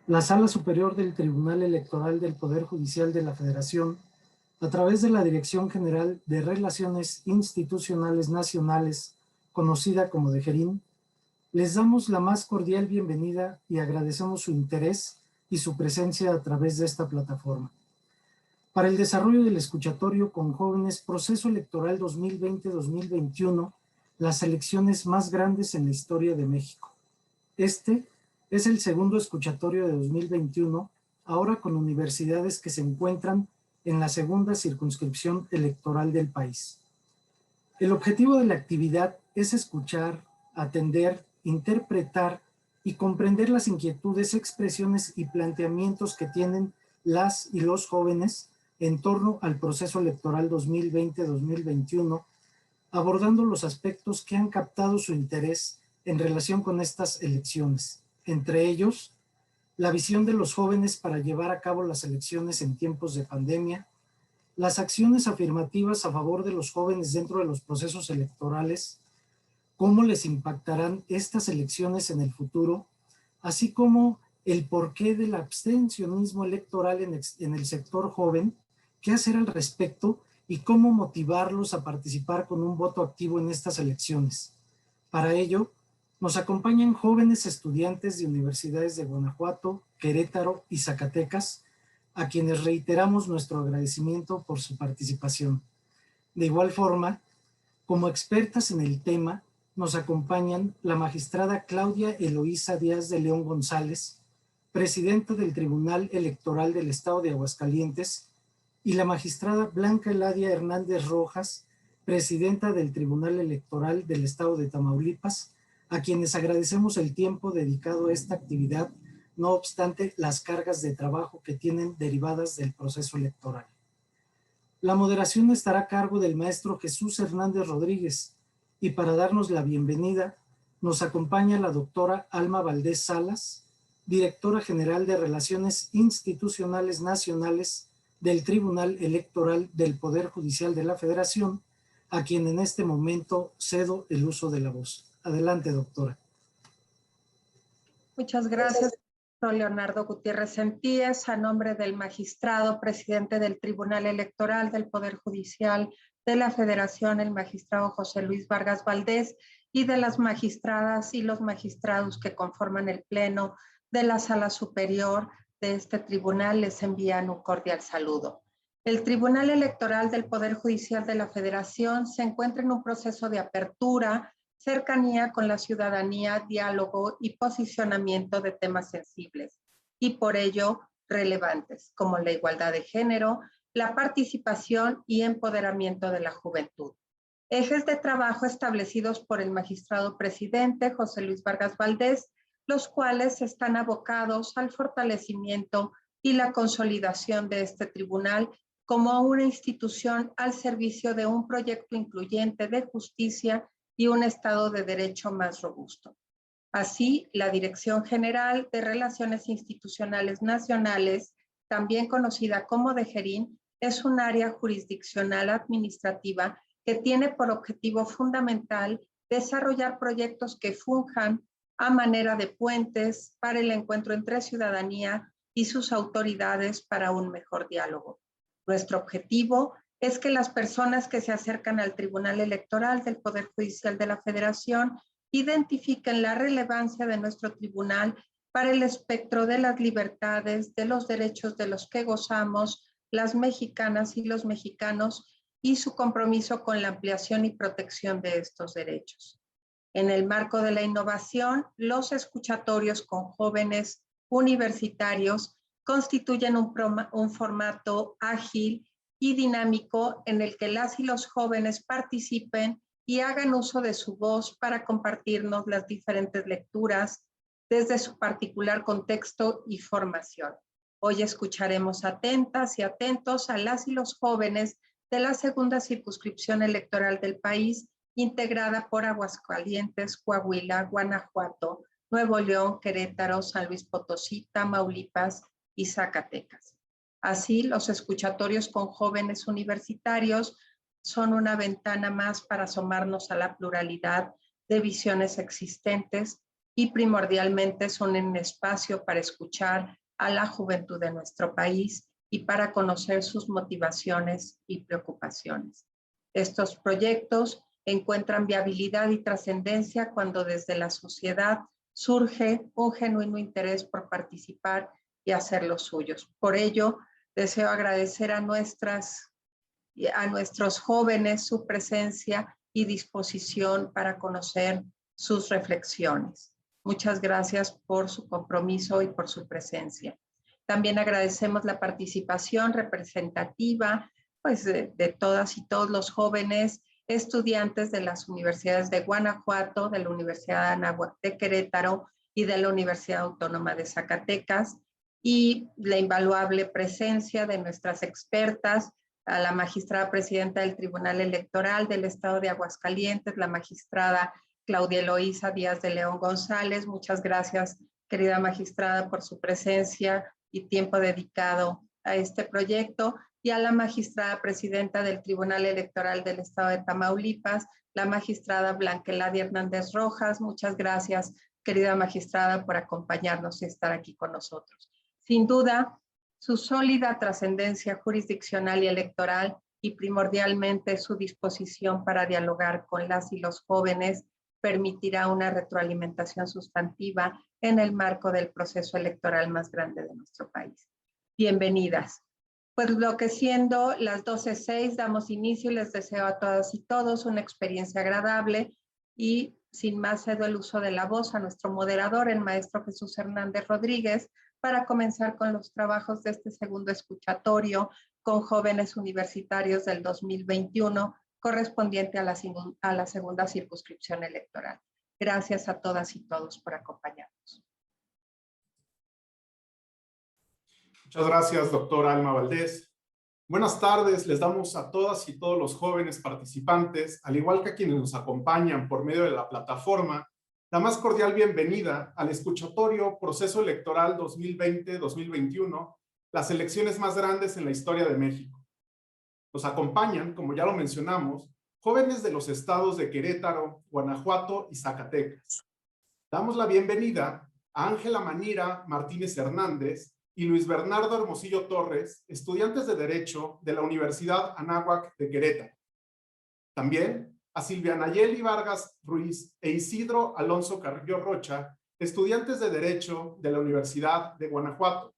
La Sala Superior del Tribunal Electoral del Poder Judicial de la Federación, a través de la Dirección General de Relaciones Institucionales Nacionales, conocida como DGRIN, les damos la más cordial bienvenida y agradecemos su interés y su presencia a través de esta plataforma. Para el desarrollo del escuchatorio con jóvenes Proceso Electoral 2020-2021, las elecciones más grandes en la historia de México. Este es el segundo escuchatorio de 2021, ahora con universidades que se encuentran en la segunda circunscripción electoral del país. El objetivo de la actividad es escuchar, atender, interpretar y comprender las inquietudes, expresiones y planteamientos que tienen las y los jóvenes en torno al proceso electoral 2020-2021, abordando los aspectos que han captado su interés en relación con estas elecciones, entre ellos, la visión de los jóvenes para llevar a cabo las elecciones en tiempos de pandemia, las acciones afirmativas a favor de los jóvenes dentro de los procesos electorales, cómo les impactarán estas elecciones en el futuro, así como el porqué del abstencionismo electoral en el sector joven, qué hacer al respecto y cómo motivarlos a participar con un voto activo en estas elecciones. Para ello, nos acompañan jóvenes estudiantes de universidades de Guanajuato, Querétaro y Zacatecas, a quienes reiteramos nuestro agradecimiento por su participación. De igual forma, como expertas en el tema, nos acompañan la magistrada Claudia Eloísa Díaz de León González, presidenta del Tribunal Electoral del Estado de Aguascalientes, y la magistrada Blanca Eladia Hernández Rojas, presidenta del Tribunal Electoral del Estado de Tamaulipas, a quienes agradecemos el tiempo dedicado a esta actividad, no obstante las cargas de trabajo que tienen derivadas del proceso electoral. La moderación estará a cargo del maestro Jesús Hernández Rodríguez, y para darnos la bienvenida nos acompaña la doctora Alma Valdés Salas, directora general de Relaciones Institucionales Nacionales del Tribunal Electoral del Poder Judicial de la Federación, a quien en este momento cedo el uso de la voz. Adelante, doctora. Muchas gracias, doctor Leonardo Gutiérrez Sentíes, a nombre del magistrado presidente del Tribunal Electoral del Poder Judicial de la Federación, el magistrado José Luis Vargas Valdés, y de las magistradas y los magistrados que conforman el pleno de la Sala Superior de este tribunal, les envían un cordial saludo. El Tribunal Electoral del Poder Judicial de la Federación se encuentra en un proceso de apertura, cercanía con la ciudadanía, diálogo y posicionamiento de temas sensibles y por ello relevantes, como la igualdad de género, la participación y empoderamiento de la juventud. Ejes de trabajo establecidos por el magistrado presidente José Luis Vargas Valdés, los cuales están abocados al fortalecimiento y la consolidación de este tribunal como una institución al servicio de un proyecto incluyente de justicia y un Estado de Derecho más robusto. Así, la Dirección General de Relaciones Institucionales Nacionales, también conocida como DGRIN, es un área jurisdiccional administrativa que tiene por objetivo fundamental desarrollar proyectos que funjan a manera de puentes para el encuentro entre ciudadanía y sus autoridades para un mejor diálogo. Nuestro objetivo es que las personas que se acercan al Tribunal Electoral del Poder Judicial de la Federación identifiquen la relevancia de nuestro tribunal para el espectro de las libertades, de los derechos de los que gozamos, las mexicanas y los mexicanos, y su compromiso con la ampliación y protección de estos derechos. En el marco de la innovación, los escuchatorios con jóvenes universitarios constituyen un formato ágil y dinámico en el que las y los jóvenes participen y hagan uso de su voz para compartirnos las diferentes lecturas desde su particular contexto y formación. Hoy escucharemos atentas y atentos a las y los jóvenes de la segunda circunscripción electoral del país, integrada por Aguascalientes, Coahuila, Guanajuato, Nuevo León, Querétaro, San Luis Potosí, Tamaulipas y Zacatecas. Así, los escuchatorios con jóvenes universitarios son una ventana más para asomarnos a la pluralidad de visiones existentes y primordialmente son un espacio para escuchar a la juventud de nuestro país y para conocer sus motivaciones y preocupaciones. Estos proyectos encuentran viabilidad y trascendencia cuando desde la sociedad surge un genuino interés por participar y hacer los suyos. Por ello, deseo agradecer a nuestros jóvenes su presencia y disposición para conocer sus reflexiones. Muchas gracias por su compromiso y por su presencia. También agradecemos la participación representativa pues, de todas y todos los jóvenes estudiantes de las universidades de Guanajuato, de la Universidad de Anáhuac de Querétaro y de la Universidad Autónoma de Zacatecas, y la invaluable presencia de nuestras expertas, a la magistrada presidenta del Tribunal Electoral del Estado de Aguascalientes, la magistrada Claudia Eloísa Díaz de León González. Muchas gracias, querida magistrada, por su presencia y tiempo dedicado a este proyecto, y a la magistrada presidenta del Tribunal Electoral del Estado de Tamaulipas, la magistrada Blanca Eladia Hernández Rojas. Muchas gracias, querida magistrada, por acompañarnos y estar aquí con nosotros. Sin duda, su sólida trascendencia jurisdiccional y electoral y primordialmente su disposición para dialogar con las y los jóvenes permitirá una retroalimentación sustantiva en el marco del proceso electoral más grande de nuestro país. Bienvenidas. Pues lo que siendo las 12:06 damos inicio y les deseo a todas y todos una experiencia agradable, y sin más cedo el uso de la voz a nuestro moderador, el maestro Jesús Hernández Rodríguez, para comenzar con los trabajos de este segundo escuchatorio con jóvenes universitarios del 2021, correspondiente a la segunda circunscripción electoral. Gracias a todas y todos por acompañarnos. Muchas gracias, doctora Alma Valdés. Buenas tardes, les damos a todas y todos los jóvenes participantes, al igual que a quienes nos acompañan por medio de la plataforma, la más cordial bienvenida al escuchatorio Proceso Electoral 2020-2021, las elecciones más grandes en la historia de México. Nos acompañan, como ya lo mencionamos, jóvenes de los estados de Querétaro, Guanajuato y Zacatecas. Damos la bienvenida a Ángela Manira Martínez Hernández y Luis Bernardo Hermosillo Torres, estudiantes de Derecho de la Universidad Anáhuac de Querétaro. También a Silvia Nayeli Vargas Ruiz e Isidro Alonso Carrillo Rocha, estudiantes de Derecho de la Universidad de Guanajuato.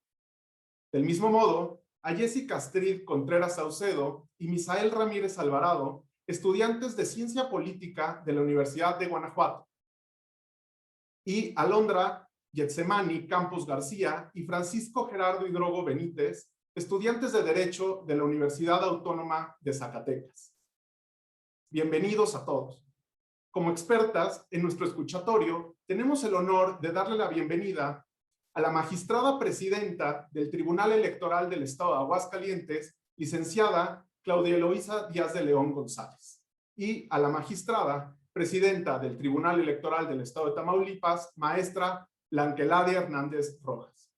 Del mismo modo, a Jessica Astrid Contreras Saucedo y Misael Ramírez Alvarado, estudiantes de Ciencia Política de la Universidad de Guanajuato. Y Alondra Getsemani Campos García y Francisco Gerardo Hidrogo Benítez, estudiantes de Derecho de la Universidad Autónoma de Zacatecas. Bienvenidos a todos. Como expertas en nuestro escuchatorio, tenemos el honor de darle la bienvenida a la magistrada presidenta del Tribunal Electoral del Estado de Aguascalientes, licenciada Claudia Eloísa Díaz de León González, y a la magistrada presidenta del Tribunal Electoral del Estado de Tamaulipas, maestra Blanca Eladia Hernández Rojas.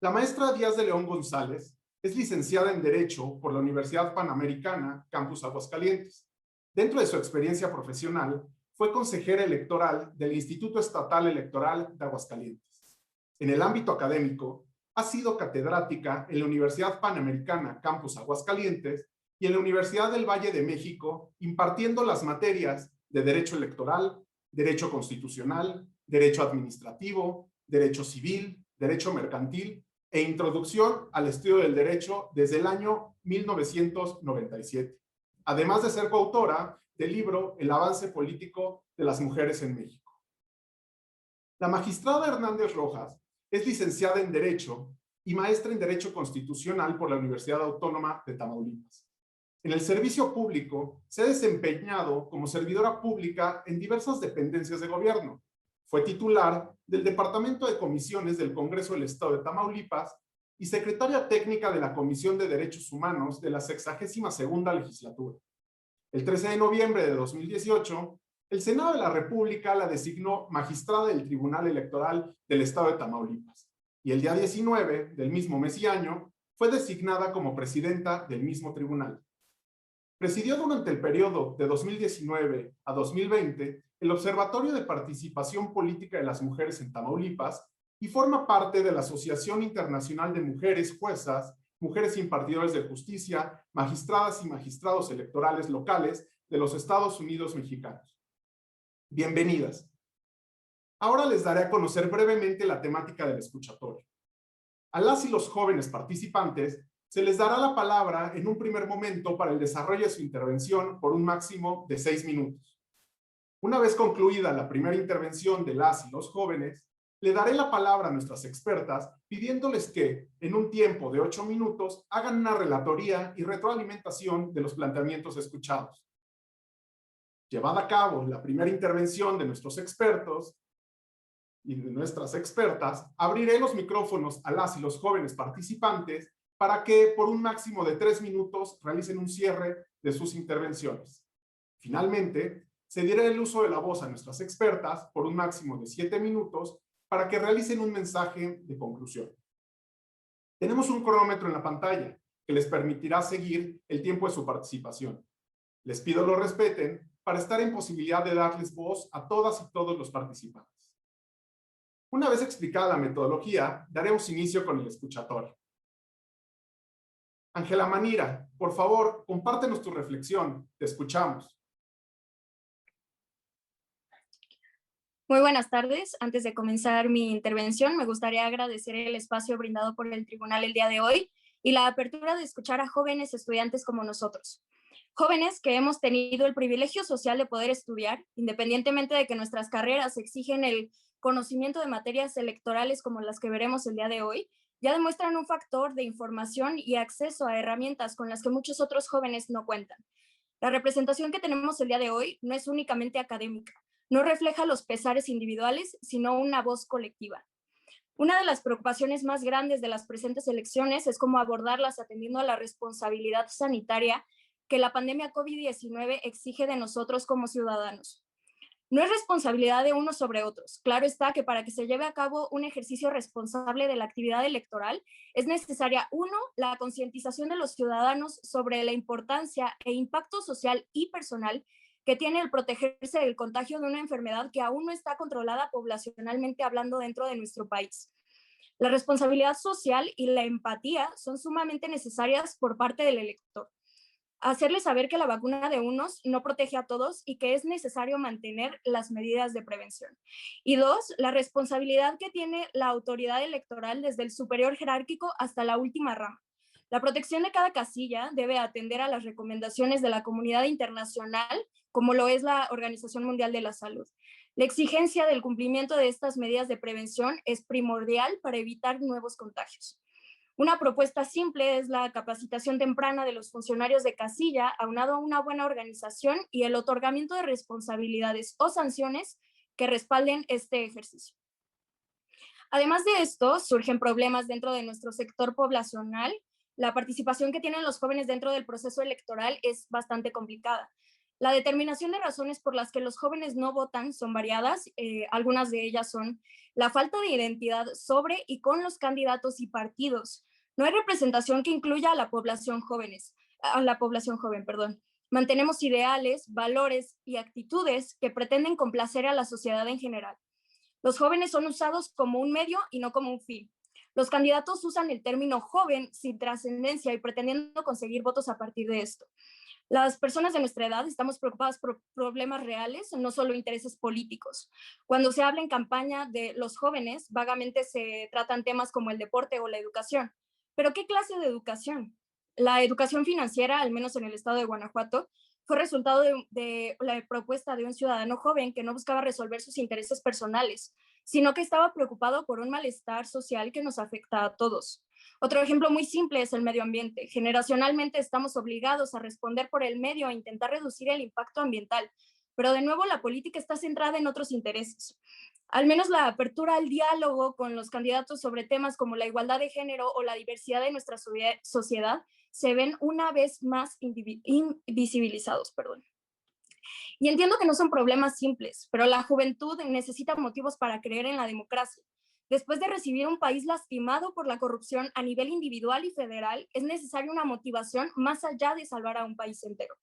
La maestra Díaz de León González es licenciada en Derecho por la Universidad Panamericana, Campus Aguascalientes. Dentro de su experiencia profesional, fue consejera electoral del Instituto Estatal Electoral de Aguascalientes. En el ámbito académico, ha sido catedrática en la Universidad Panamericana, Campus Aguascalientes, y en la Universidad del Valle de México, impartiendo las materias de Derecho Electoral, Derecho Constitucional, Derecho Administrativo, Derecho Civil, Derecho Mercantil e Introducción al Estudio del Derecho desde el año 1997, además de ser coautora del libro El avance político de las mujeres en México. La magistrada Hernández Rojas es licenciada en Derecho y maestra en Derecho Constitucional por la Universidad Autónoma de Tamaulipas. En el servicio público se ha desempeñado como servidora pública en diversas dependencias de gobierno. Fue titular del Departamento de Comisiones del Congreso del Estado de Tamaulipas y secretaria técnica de la Comisión de Derechos Humanos de la 62ª legislatura. El 13 de noviembre de 2018, el Senado de la República la designó magistrada del Tribunal Electoral del Estado de Tamaulipas, y el día 19 del mismo mes y año fue designada como presidenta del mismo tribunal. Presidió durante el periodo de 2019 a 2020 el Observatorio de Participación Política de las Mujeres en Tamaulipas y forma parte de la Asociación Internacional de Mujeres Juezas, Mujeres Impartidores de Justicia, Magistradas y Magistrados Electorales Locales de los Estados Unidos Mexicanos. Bienvenidas. Ahora les daré a conocer brevemente la temática del escuchatorio. A las y los jóvenes participantes se les dará la palabra en un primer momento para el desarrollo de su intervención por un máximo de 6 minutos. Una vez concluida la primera intervención de las y los jóvenes, le daré la palabra a nuestras expertas pidiéndoles que, en un tiempo de 8 minutos, hagan una relatoría y retroalimentación de los planteamientos escuchados. Llevada a cabo la primera intervención de nuestros expertos y de nuestras expertas, abriré los micrófonos a las y los jóvenes participantes para que por un máximo de 3 minutos realicen un cierre de sus intervenciones. Finalmente, cederé el uso de la voz a nuestras expertas por un máximo de 7 minutos para que realicen un mensaje de conclusión. Tenemos un cronómetro en la pantalla que les permitirá seguir el tiempo de su participación. Les pido lo respeten para estar en posibilidad de darles voz a todas y todos los participantes. Una vez explicada la metodología, daremos inicio con el escuchatorio. Ángela Manira, por favor, compártenos tu reflexión. Te escuchamos. Muy buenas tardes. Antes de comenzar mi intervención, me gustaría agradecer el espacio brindado por el tribunal el día de hoy y la apertura de escuchar a jóvenes estudiantes como nosotros. Jóvenes que hemos tenido el privilegio social de poder estudiar, independientemente de que nuestras carreras exigen el conocimiento de materias electorales como las que veremos el día de hoy, ya demuestran un factor de información y acceso a herramientas con las que muchos otros jóvenes no cuentan. La representación que tenemos el día de hoy no es únicamente académica, no refleja los pesares individuales, sino una voz colectiva. Una de las preocupaciones más grandes de las presentes elecciones es cómo abordarlas atendiendo a la responsabilidad sanitaria que la pandemia COVID-19 exige de nosotros como ciudadanos. No es responsabilidad de unos sobre otros. Claro está que para que se lleve a cabo un ejercicio responsable de la actividad electoral, es necesaria, uno, la concientización de los ciudadanos sobre la importancia e impacto social y personal que tiene el protegerse del contagio de una enfermedad que aún no está controlada poblacionalmente hablando dentro de nuestro país. La responsabilidad social y la empatía son sumamente necesarias por parte del elector. Hacerles saber que la vacuna de unos no protege a todos y que es necesario mantener las medidas de prevención. Y dos, la responsabilidad que tiene la autoridad electoral desde el superior jerárquico hasta la última rama. La protección de cada casilla debe atender a las recomendaciones de la comunidad internacional, como lo es la Organización Mundial de la Salud. La exigencia del cumplimiento de estas medidas de prevención es primordial para evitar nuevos contagios. Una propuesta simple es la capacitación temprana de los funcionarios de casilla, aunado a una buena organización y el otorgamiento de responsabilidades o sanciones que respalden este ejercicio. Además de esto, surgen problemas dentro de nuestro sector poblacional. La participación que tienen los jóvenes dentro del proceso electoral es bastante complicada. La determinación de razones por las que los jóvenes no votan son variadas. Algunas de ellas son la falta de identidad sobre y con los candidatos y partidos. No hay representación que incluya a la población joven. Mantenemos ideales, valores y actitudes que pretenden complacer a la sociedad en general. Los jóvenes son usados como un medio y no como un fin. Los candidatos usan el término joven sin trascendencia y pretendiendo conseguir votos a partir de esto. Las personas de nuestra edad estamos preocupadas por problemas reales, no solo intereses políticos. Cuando se habla en campaña de los jóvenes, vagamente se tratan temas como el deporte o la educación. ¿Pero qué clase de educación? La educación financiera, al menos en el estado de Guanajuato, fue resultado de la propuesta de un ciudadano joven que no buscaba resolver sus intereses personales, sino que estaba preocupado por un malestar social que nos afecta a todos. Otro ejemplo muy simple es el medio ambiente. Generacionalmente estamos obligados a responder por el medio e intentar reducir el impacto ambiental, pero de nuevo la política está centrada en otros intereses. Al menos la apertura al diálogo con los candidatos sobre temas como la igualdad de género o la diversidad de nuestra sociedad se ven una vez más invisibilizados. Y entiendo que no son problemas simples, pero la juventud necesita motivos para creer en la democracia. Después de recibir un país lastimado por la corrupción a nivel individual y federal, es necesaria una motivación más allá de salvar a un país entero.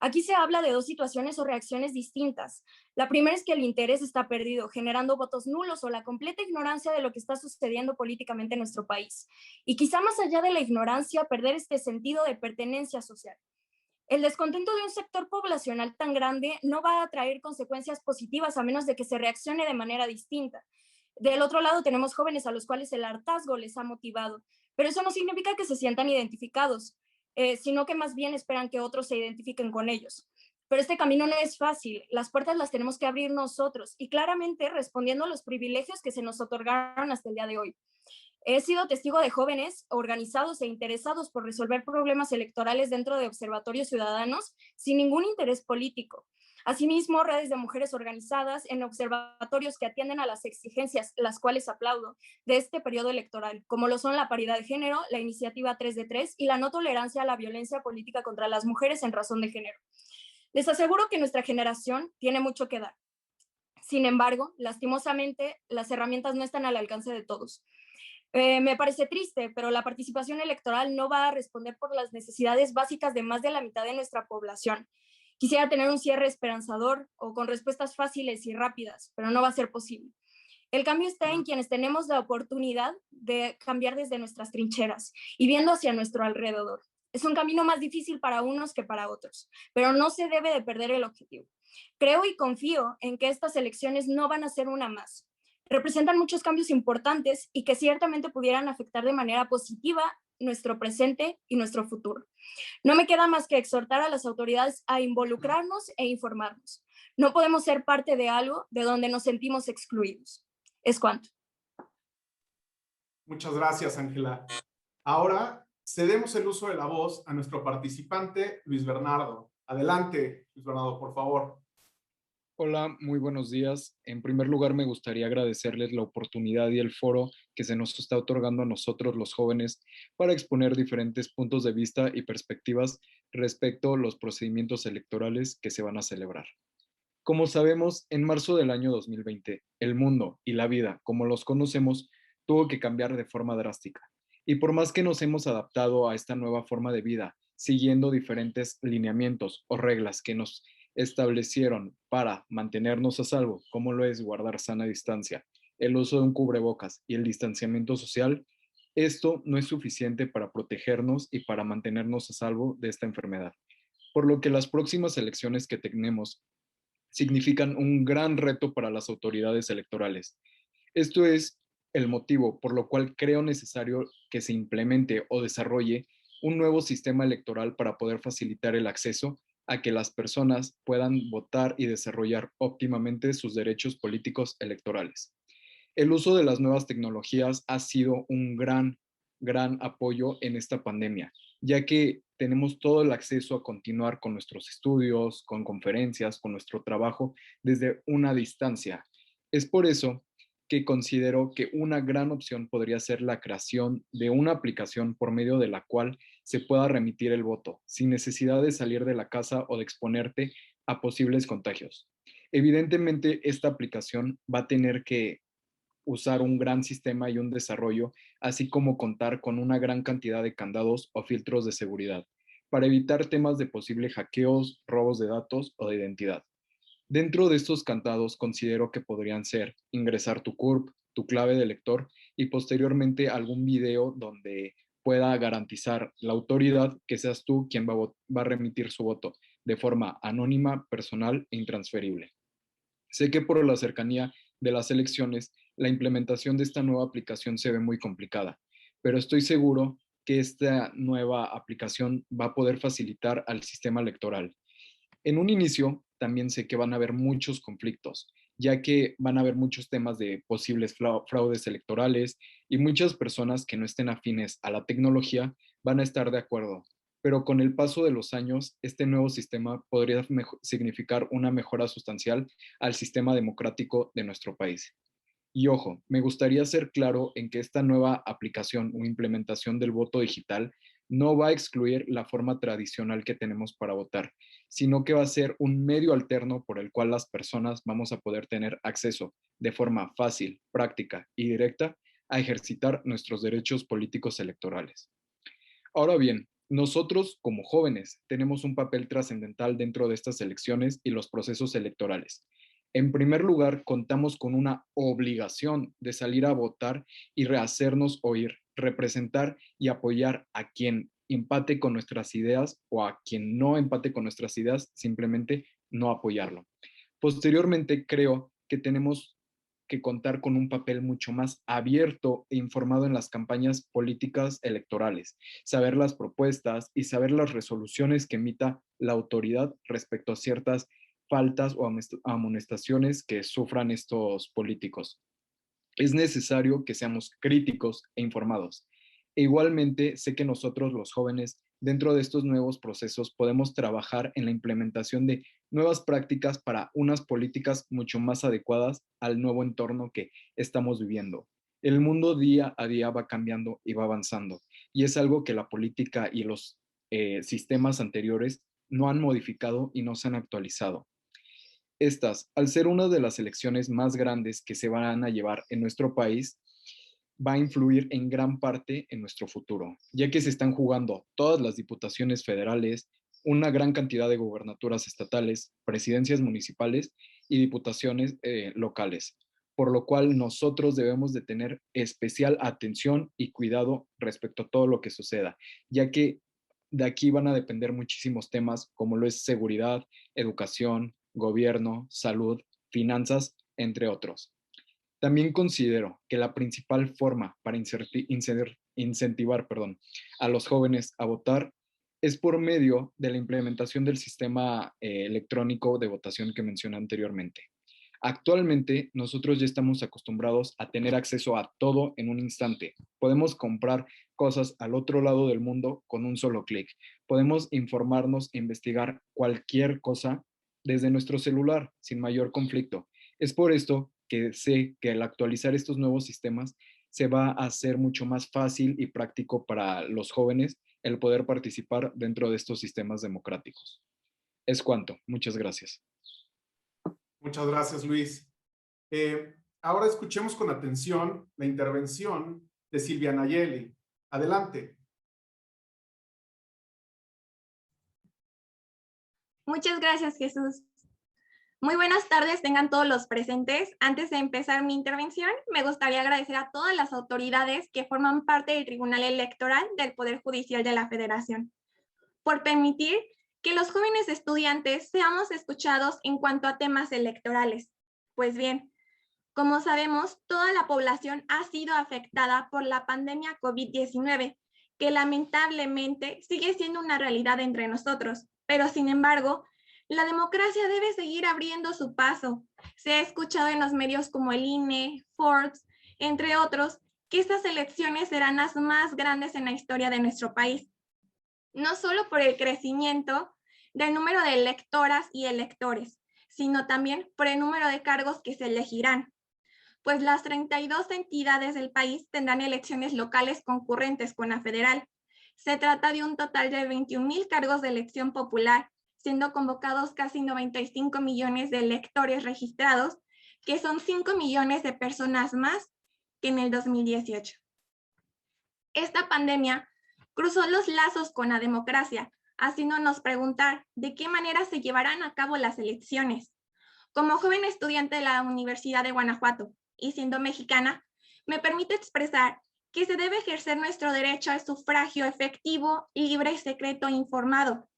Aquí se habla de dos situaciones o reacciones distintas. La primera es que el interés está perdido, generando votos nulos o la completa ignorancia de lo que está sucediendo políticamente en nuestro país. Y quizá más allá de la ignorancia, perder este sentido de pertenencia social. El descontento de un sector poblacional tan grande no va a traer consecuencias positivas a menos de que se reaccione de manera distinta. Del otro lado tenemos jóvenes a los cuales el hartazgo les ha motivado, pero eso no significa que se sientan identificados, sino que más bien esperan que otros se identifiquen con ellos. Pero este camino no es fácil, las puertas las tenemos que abrir nosotros y claramente respondiendo a los privilegios que se nos otorgaron hasta el día de hoy. He sido testigo de jóvenes organizados e interesados por resolver problemas electorales dentro de observatorios ciudadanos sin ningún interés político. Asimismo, redes de mujeres organizadas en observatorios que atienden a las exigencias, las cuales aplaudo, de este periodo electoral, como lo son la paridad de género, la iniciativa 3 de 3 y la no tolerancia a la violencia política contra las mujeres en razón de género. Les aseguro que nuestra generación tiene mucho que dar. Sin embargo, lastimosamente, las herramientas no están al alcance de todos. Me parece triste, pero la participación electoral no va a responder por las necesidades básicas de más de la mitad de nuestra población. Quisiera tener un cierre esperanzador o con respuestas fáciles y rápidas, pero no va a ser posible. El cambio está en quienes tenemos la oportunidad de cambiar desde nuestras trincheras y viendo hacia nuestro alrededor. Es un camino más difícil para unos que para otros, pero no se debe de perder el objetivo. Creo y confío en que estas elecciones no van a ser una más. Representan muchos cambios importantes y que ciertamente pudieran afectar de manera positiva nuestro presente y nuestro futuro. No me queda más que exhortar a las autoridades a involucrarnos e informarnos. No podemos ser parte de algo de donde nos sentimos excluidos. Es cuanto. Muchas gracias, Ángela. Ahora cedemos el uso de la voz a nuestro participante, Luis Bernardo. Adelante, Luis Bernardo, por favor. Hola, muy buenos días. En primer lugar, me gustaría agradecerles la oportunidad y el foro que se nos está otorgando a nosotros los jóvenes para exponer diferentes puntos de vista y perspectivas respecto a los procedimientos electorales que se van a celebrar. Como sabemos, en marzo del año 2020, el mundo y la vida, como los conocemos, tuvo que cambiar de forma drástica. Y por más que nos hemos adaptado a esta nueva forma de vida, siguiendo diferentes lineamientos o reglas que nos establecieron para mantenernos a salvo, como lo es guardar sana distancia, el uso de un cubrebocas y el distanciamiento social, esto no es suficiente para protegernos y para mantenernos a salvo de esta enfermedad. Por lo que las próximas elecciones que tenemos significan un gran reto para las autoridades electorales. Esto es el motivo por lo cual creo necesario que se implemente o desarrolle un nuevo sistema electoral para poder facilitar el acceso a que las personas puedan votar y desarrollar óptimamente sus derechos políticos electorales. El uso de las nuevas tecnologías ha sido un gran apoyo en esta pandemia, ya que tenemos todo el acceso a continuar con nuestros estudios, con conferencias, con nuestro trabajo desde una distancia. Es por eso que considero que una gran opción podría ser la creación de una aplicación por medio de la cual se pueda remitir el voto, sin necesidad de salir de la casa o de exponerte a posibles contagios. Evidentemente, esta aplicación va a tener que usar un gran sistema y un desarrollo, así como contar con una gran cantidad de candados o filtros de seguridad, para evitar temas de posibles hackeos, robos de datos o de identidad. Dentro de estos candados considero que podrían ser ingresar tu CURP, tu clave de lector y posteriormente algún video donde pueda garantizar la autoridad que seas tú quien va a remitir su voto de forma anónima, personal e intransferible. Sé que por la cercanía de las elecciones, la implementación de esta nueva aplicación se ve muy complicada, pero estoy seguro que esta nueva aplicación va a poder facilitar al sistema electoral. En un inicio, también sé que van a haber muchos conflictos, ya que van a haber muchos temas de posibles fraudes electorales y muchas personas que no estén afines a la tecnología van a estar de acuerdo. Pero con el paso de los años, este nuevo sistema podría significar una mejora sustancial al sistema democrático de nuestro país. Y ojo, me gustaría ser claro en que esta nueva aplicación o implementación del voto digital no va a excluir la forma tradicional que tenemos para votar, sino que va a ser un medio alterno por el cual las personas vamos a poder tener acceso de forma fácil, práctica y directa a ejercitar nuestros derechos políticos electorales. Ahora bien, Nosotros, como jóvenes, tenemos un papel trascendental dentro de estas elecciones y los procesos electorales. En primer lugar, contamos con una obligación de salir a votar y hacernos oír, representar y apoyar a quien empate con nuestras ideas o a quien no empate con nuestras ideas, simplemente no apoyarlo. Posteriormente, creo que tenemos que contar con un papel mucho más abierto e informado en las campañas políticas electorales, saber las propuestas y saber las resoluciones que emita la autoridad respecto a ciertas faltas o amonestaciones que sufran estos políticos. Es necesario que seamos críticos e informados. E igualmente, sé que nosotros, los jóvenes, dentro de estos nuevos procesos, podemos trabajar en la implementación de nuevas prácticas para unas políticas mucho más adecuadas al nuevo entorno que estamos viviendo. El mundo día a día va cambiando y va avanzando, y es algo que la política y los sistemas anteriores no han modificado y no se han actualizado. Estas, al ser una de las elecciones más grandes que se van a llevar en nuestro país, va a influir en gran parte en nuestro futuro, ya que se están jugando todas las diputaciones federales, una gran cantidad de gobernaturas estatales, presidencias municipales y diputaciones locales, por lo cual nosotros debemos de tener especial atención y cuidado respecto a todo lo que suceda, ya que de aquí van a depender muchísimos temas como lo es seguridad, educación, gobierno, salud, finanzas, entre otros. También considero que la principal forma para incentivar a los jóvenes a votar es por medio de la implementación del sistema electrónico de votación que mencioné anteriormente. Actualmente, nosotros ya estamos acostumbrados a tener acceso a todo en un instante. Podemos comprar cosas al otro lado del mundo con un solo clic. Podemos informarnos e investigar cualquier cosa desde nuestro celular sin mayor conflicto. Es por esto que sé que al actualizar estos nuevos sistemas se va a hacer mucho más fácil y práctico para los jóvenes el poder participar dentro de estos sistemas democráticos. Es cuanto. Muchas gracias. Muchas gracias, Luis. Ahora escuchemos con atención la intervención de Silvia Nayeli. Adelante. Muchas gracias, Jesús. Muy buenas tardes, tengan todos los presentes. Antes de empezar mi intervención, me gustaría agradecer a todas las autoridades que forman parte del Tribunal Electoral del Poder Judicial de la Federación, por permitir que los jóvenes estudiantes seamos escuchados en cuanto a temas electorales. Pues bien, como sabemos, toda la población ha sido afectada por la pandemia COVID-19, que lamentablemente sigue siendo una realidad entre nosotros, pero sin embargo, la democracia debe seguir abriendo su paso. Se ha escuchado en los medios como el INE, Forbes, entre otros, que estas elecciones serán las más grandes en la historia de nuestro país. No solo por el crecimiento del número de electoras y electores, sino también por el número de cargos que se elegirán, pues las 32 entidades del país tendrán elecciones locales concurrentes con la federal. Se trata de un total de 21,000 cargos de elección popular, siendo convocados casi 95 millones de electores registrados, que son 5 millones de personas más que en el 2018. Esta pandemia cruzó los lazos con la democracia, haciéndonos preguntar de qué manera se llevarán a cabo las elecciones. Como joven estudiante de la Universidad de Guanajuato y siendo mexicana, me permito expresar que se debe ejercer nuestro derecho al sufragio efectivo, libre, secreto e informado.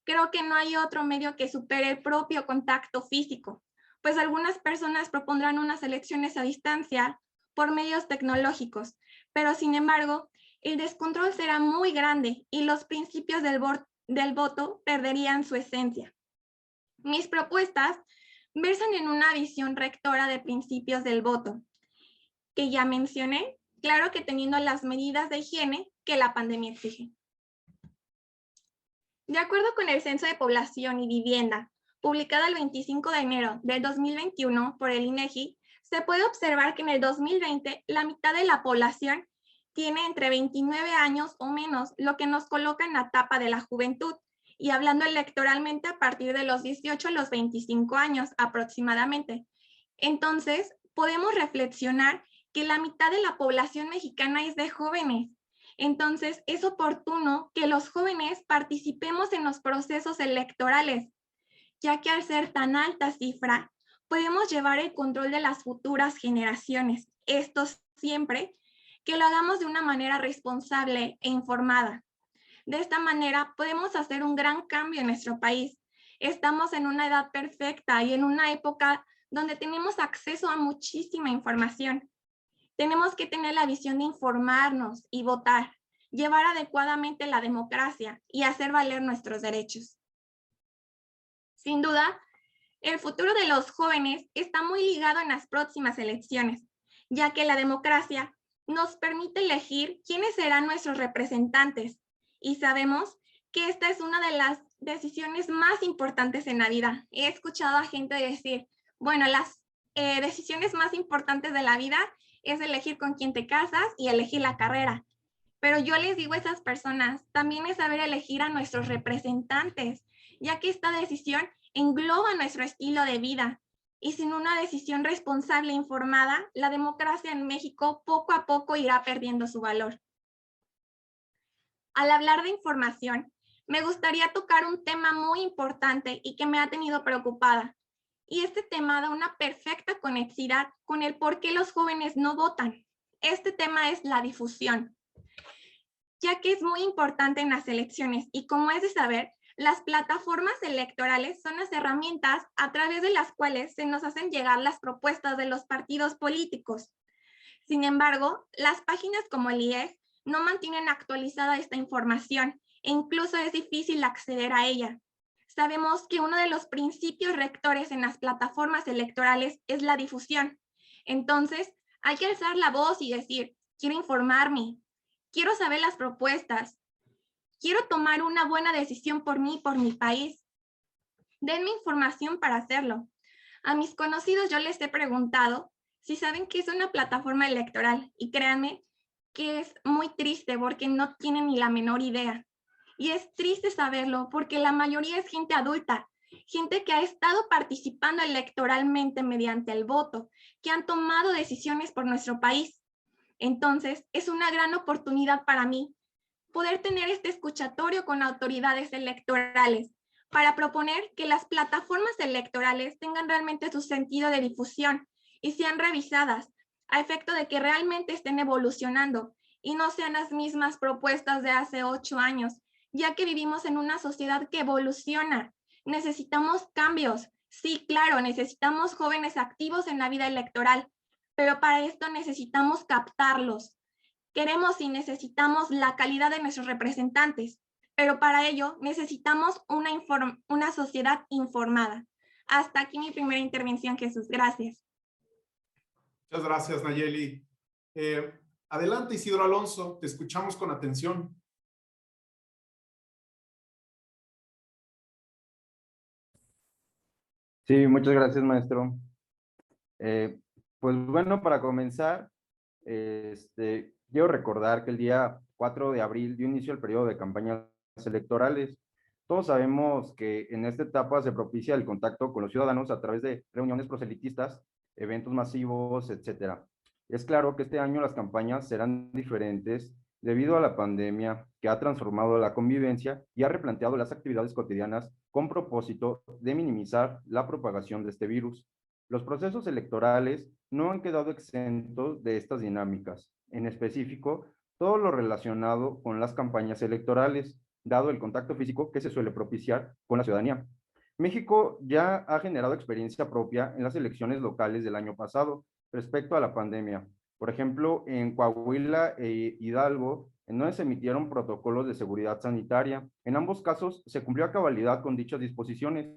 Creo que no hay otro medio que supere el propio contacto físico, pues algunas personas propondrán unas elecciones a distancia por medios tecnológicos, pero sin embargo, el descontrol será muy grande y los principios del voto perderían su esencia. Mis propuestas versan en una visión rectora de principios del voto, que ya mencioné, claro que teniendo las medidas de higiene que la pandemia exige. De acuerdo con el Censo de Población y Vivienda, publicado el 25 de enero del 2021 por el INEGI, se puede observar que en el 2020 la mitad de la población tiene entre 29 años o menos, lo que nos coloca en la etapa de la juventud, y hablando electoralmente a partir de los 18 a los 25 años aproximadamente. Entonces, podemos reflexionar que la mitad de la población mexicana es de jóvenes, Entonces, es oportuno que los jóvenes participemos en los procesos electorales, ya que al ser tan alta cifra, podemos llevar el control de las futuras generaciones. Esto siempre que lo hagamos de una manera responsable e informada. De esta manera, podemos hacer un gran cambio en nuestro país. Estamos en una edad perfecta y en una época donde tenemos acceso a muchísima información. Tenemos que tener la visión de informarnos y votar, llevar adecuadamente la democracia y hacer valer nuestros derechos. Sin duda, el futuro de los jóvenes está muy ligado en las próximas elecciones, ya que la democracia nos permite elegir quiénes serán nuestros representantes y sabemos que esta es una de las decisiones más importantes en la vida. He escuchado a gente decir, bueno, las decisiones más importantes de la vida es elegir con quién te casas y elegir la carrera. Pero yo les digo a esas personas, también es saber elegir a nuestros representantes, ya que esta decisión engloba nuestro estilo de vida. Y sin una decisión responsable e informada, la democracia en México poco a poco irá perdiendo su valor. Al hablar de información, me gustaría tocar un tema muy importante y que me ha tenido preocupada. Y este tema da una perfecta conexidad con el por qué los jóvenes no votan. Este tema es la difusión, ya que es muy importante en las elecciones y como es de saber, las plataformas electorales son las herramientas a través de las cuales se nos hacen llegar las propuestas de los partidos políticos. Sin embargo, las páginas como el IES no mantienen actualizada esta información e incluso es difícil acceder a ella. Sabemos que uno de los principios rectores en las plataformas electorales es la difusión. Entonces, hay que alzar la voz y decir, quiero informarme, quiero saber las propuestas, quiero tomar una buena decisión por mí y por mi país. Denme información para hacerlo. A mis conocidos yo les he preguntado si saben qué es una plataforma electoral y créanme que es muy triste porque no tienen ni la menor idea. Y es triste saberlo porque la mayoría es gente adulta, gente que ha estado participando electoralmente mediante el voto, que han tomado decisiones por nuestro país. Entonces, es una gran oportunidad para mí poder tener este escuchatorio con autoridades electorales para proponer que las plataformas electorales tengan realmente su sentido de difusión y sean revisadas a efecto de que realmente estén evolucionando y no sean las mismas propuestas de hace 8 años, ya que vivimos en una sociedad que evoluciona. Necesitamos cambios. Sí, claro, necesitamos jóvenes activos en la vida electoral, pero para esto necesitamos captarlos. Queremos y necesitamos la calidad de nuestros representantes, pero para ello necesitamos una sociedad informada. Hasta aquí mi primera intervención, Jesús. Gracias. Muchas gracias, Nayeli. Adelante, Isidro Alonso, te escuchamos con atención. Sí, muchas gracias, maestro. Pues bueno, para comenzar, quiero recordar que el día 4 de abril dio inicio el periodo de campañas electorales. Todos sabemos que en esta etapa se propicia el contacto con los ciudadanos a través de reuniones proselitistas, eventos masivos, etc. Es claro que este año las campañas serán diferentes debido a la pandemia que ha transformado la convivencia y ha replanteado las actividades cotidianas con propósito de minimizar la propagación de este virus. Los procesos electorales no han quedado exentos de estas dinámicas, en específico, todo lo relacionado con las campañas electorales, dado el contacto físico que se suele propiciar con la ciudadanía. México ya ha generado experiencia propia en las elecciones locales del año pasado respecto a la pandemia. Por ejemplo, en Coahuila e Hidalgo, en donde se emitieron protocolos de seguridad sanitaria. En ambos casos se cumplió a cabalidad con dichas disposiciones.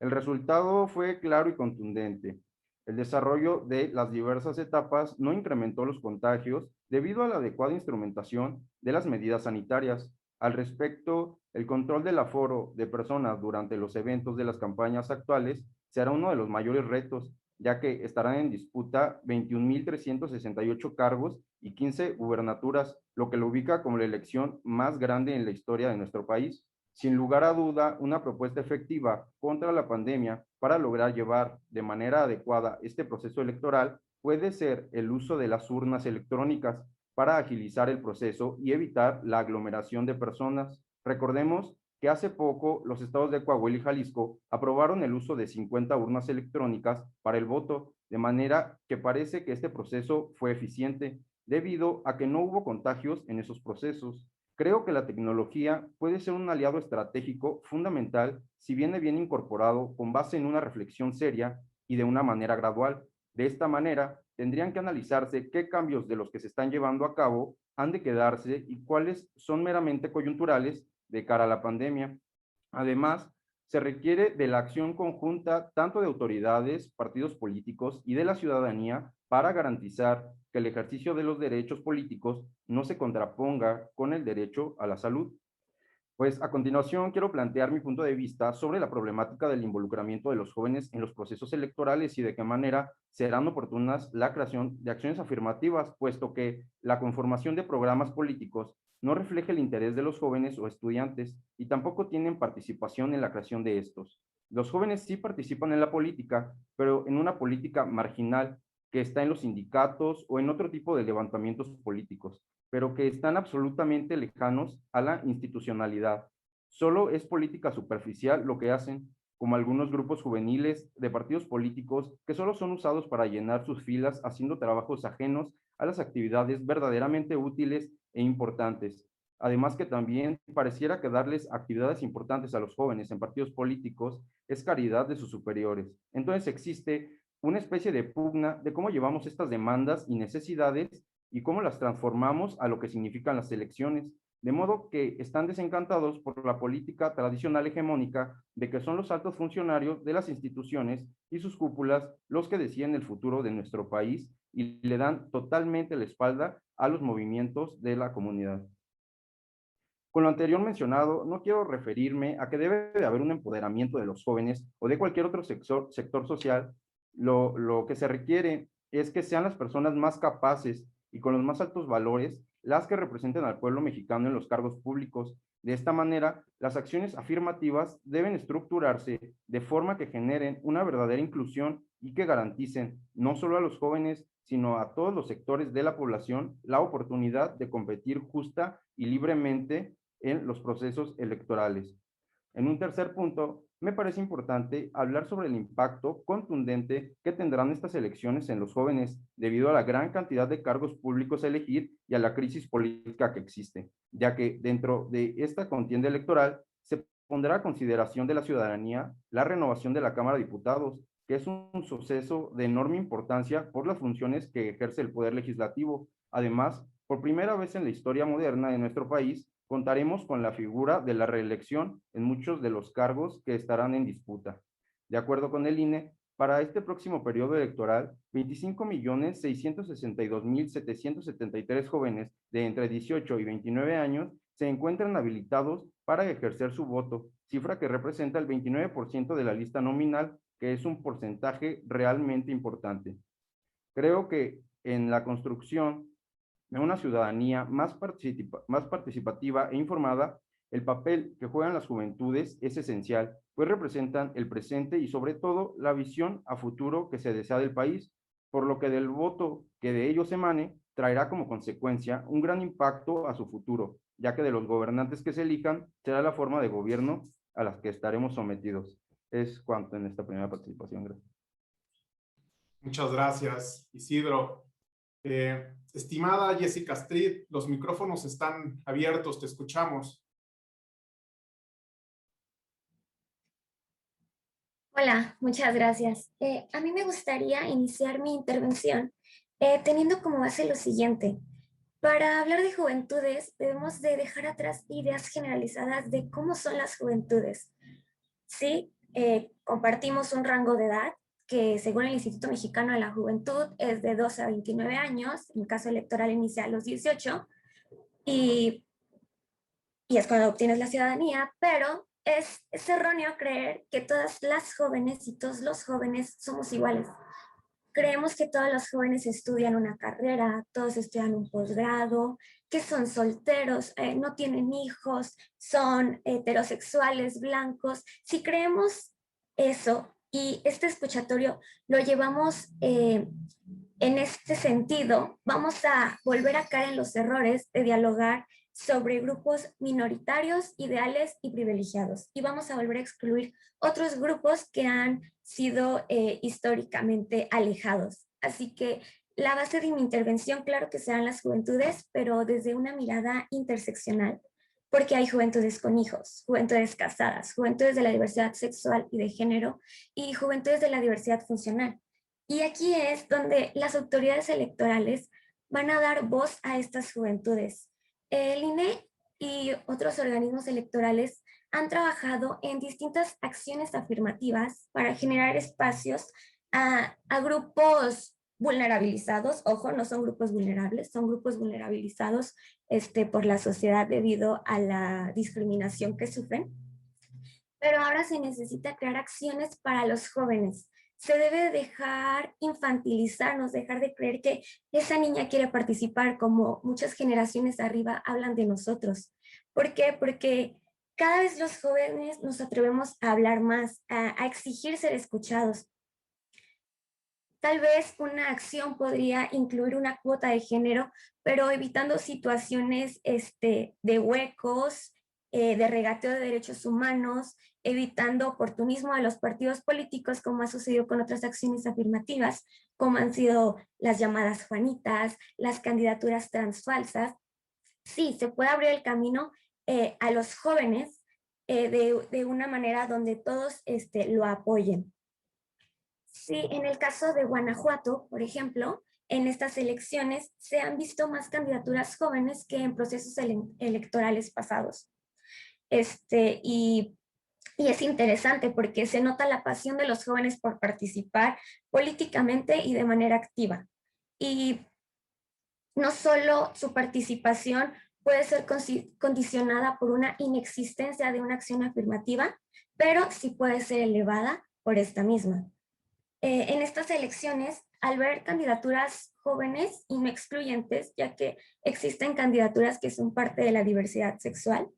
El resultado fue claro y contundente. El desarrollo de las diversas etapas no incrementó los contagios debido a la adecuada instrumentación de las medidas sanitarias. Al respecto, el control del aforo de personas durante los eventos de las campañas actuales será uno de los mayores retos, ya que estarán en disputa 21,368 cargos y 15 gubernaturas, lo que lo ubica como la elección más grande en la historia de nuestro país. Sin lugar a duda, una propuesta efectiva contra la pandemia para lograr llevar de manera adecuada este proceso electoral puede ser el uso de las urnas electrónicas, para agilizar el proceso y evitar la aglomeración de personas. Recordemos que hace poco los estados de Coahuila y Jalisco aprobaron el uso de 50 urnas electrónicas para el voto, de manera que parece que este proceso fue eficiente, debido a que no hubo contagios en esos procesos. Creo que la tecnología puede ser un aliado estratégico fundamental si viene bien incorporado con base en una reflexión seria y de una manera gradual. De esta manera, tendrían que analizarse qué cambios de los que se están llevando a cabo han de quedarse y cuáles son meramente coyunturales de cara a la pandemia. Además, se requiere de la acción conjunta tanto de autoridades, partidos políticos y de la ciudadanía para garantizar que el ejercicio de los derechos políticos no se contraponga con el derecho a la salud. Pues a continuación quiero plantear mi punto de vista sobre la problemática del involucramiento de los jóvenes en los procesos electorales y de qué manera serán oportunas la creación de acciones afirmativas, puesto que la conformación de programas políticos no refleja el interés de los jóvenes o estudiantes y tampoco tienen participación en la creación de estos. Los jóvenes sí participan en la política, pero en una política marginal que está en los sindicatos o en otro tipo de levantamientos políticos, pero que están absolutamente lejanos a la institucionalidad. Solo es política superficial lo que hacen, como algunos grupos juveniles de partidos políticos que solo son usados para llenar sus filas haciendo trabajos ajenos a las actividades verdaderamente útiles e importantes. Además que también pareciera que darles actividades importantes a los jóvenes en partidos políticos es caridad de sus superiores. Entonces existe una especie de pugna de cómo llevamos estas demandas y necesidades y cómo las transformamos a lo que significan las elecciones, de modo que están desencantados por la política tradicional hegemónica de que son los altos funcionarios de las instituciones y sus cúpulas los que deciden el futuro de nuestro país y le dan totalmente la espalda a los movimientos de la comunidad. Con lo anterior mencionado, no quiero referirme a que debe de haber un empoderamiento de los jóvenes o de cualquier otro sector social. Lo que se requiere es que sean las personas más capaces y con los más altos valores las que representen al pueblo mexicano en los cargos públicos. De esta manera, las acciones afirmativas deben estructurarse de forma que generen una verdadera inclusión y que garanticen no solo a los jóvenes, sino a todos los sectores de la población la oportunidad de competir justa y libremente en los procesos electorales. En un tercer punto, me parece importante hablar sobre el impacto contundente que tendrán estas elecciones en los jóvenes debido a la gran cantidad de cargos públicos a elegir y a la crisis política que existe, ya que dentro de esta contienda electoral se pondrá a consideración de la ciudadanía la renovación de la Cámara de Diputados, que es un suceso de enorme importancia por las funciones que ejerce el Poder Legislativo. Además, por primera vez en la historia moderna de nuestro país, contaremos con la figura de la reelección en muchos de los cargos que estarán en disputa. De acuerdo con el INE, para este próximo periodo electoral, 25.662.773 jóvenes de entre 18 y 29 años se encuentran habilitados para ejercer su voto, cifra que representa el 29% de la lista nominal, que es un porcentaje realmente importante. Creo que en la construcción de una ciudadanía más participativa e informada, el papel que juegan las juventudes es esencial, pues representan el presente y sobre todo la visión a futuro que se desea del país, por lo que del voto que de ellos emane traerá como consecuencia un gran impacto a su futuro, ya que de los gobernantes que se elijan será la forma de gobierno a las que estaremos sometidos. Es cuanto en esta primera participación. Gracias. Muchas gracias, Isidro. Estimada Jessica Street, los micrófonos están abiertos, te escuchamos. Hola, muchas gracias. A mí me gustaría iniciar mi intervención teniendo como base lo siguiente. Para hablar de juventudes, debemos de dejar atrás ideas generalizadas de cómo son las juventudes. Sí, compartimos un rango de edad que según el Instituto Mexicano de la Juventud es de 12 a 29 años, en el caso electoral inicia a los 18, y es cuando obtienes la ciudadanía, pero es erróneo creer que todas las jóvenes y todos los jóvenes somos iguales. Creemos que todos los jóvenes estudian una carrera, todos estudian un posgrado, que son solteros, no tienen hijos, son heterosexuales, blancos. Si creemos eso y este escuchatorio lo llevamos En este sentido, vamos a volver a caer en los errores de dialogar sobre grupos minoritarios, ideales y privilegiados. Y vamos a volver a excluir otros grupos que han sido históricamente alejados. Así que la base de mi intervención, claro que serán las juventudes, pero desde una mirada interseccional, porque hay juventudes con hijos, juventudes casadas, juventudes de la diversidad sexual y de género y juventudes de la diversidad funcional. Y aquí es donde las autoridades electorales van a dar voz a estas juventudes. El INE y otros organismos electorales han trabajado en distintas acciones afirmativas para generar espacios a grupos vulnerabilizados. Ojo, no son grupos vulnerables, son grupos vulnerabilizados por la sociedad debido a la discriminación que sufren. Pero ahora se necesita crear acciones para los jóvenes. Se debe dejar infantilizarnos, dejar de creer que esa niña quiere participar, como muchas generaciones arriba hablan de nosotros. ¿Por qué? Porque cada vez los jóvenes nos atrevemos a hablar más, a exigir ser escuchados. Tal vez una acción podría incluir una cuota de género, pero evitando situaciones de huecos, de regateo de derechos humanos, evitando oportunismo de los partidos políticos, como ha sucedido con otras acciones afirmativas, como han sido las llamadas Juanitas, las candidaturas transfalsas. Sí, se puede abrir el camino a los jóvenes de una manera donde todos lo apoyen. Sí, en el caso de Guanajuato, por ejemplo, en estas elecciones se han visto más candidaturas jóvenes que en procesos electorales pasados. Y es interesante porque se nota la pasión de los jóvenes por participar políticamente y de manera activa. Y no solo su participación puede ser condicionada por una inexistencia de una acción afirmativa, pero sí puede ser elevada por esta misma. En estas elecciones, al ver candidaturas jóvenes y no excluyentes, ya que existen candidaturas que son parte de la diversidad sexual,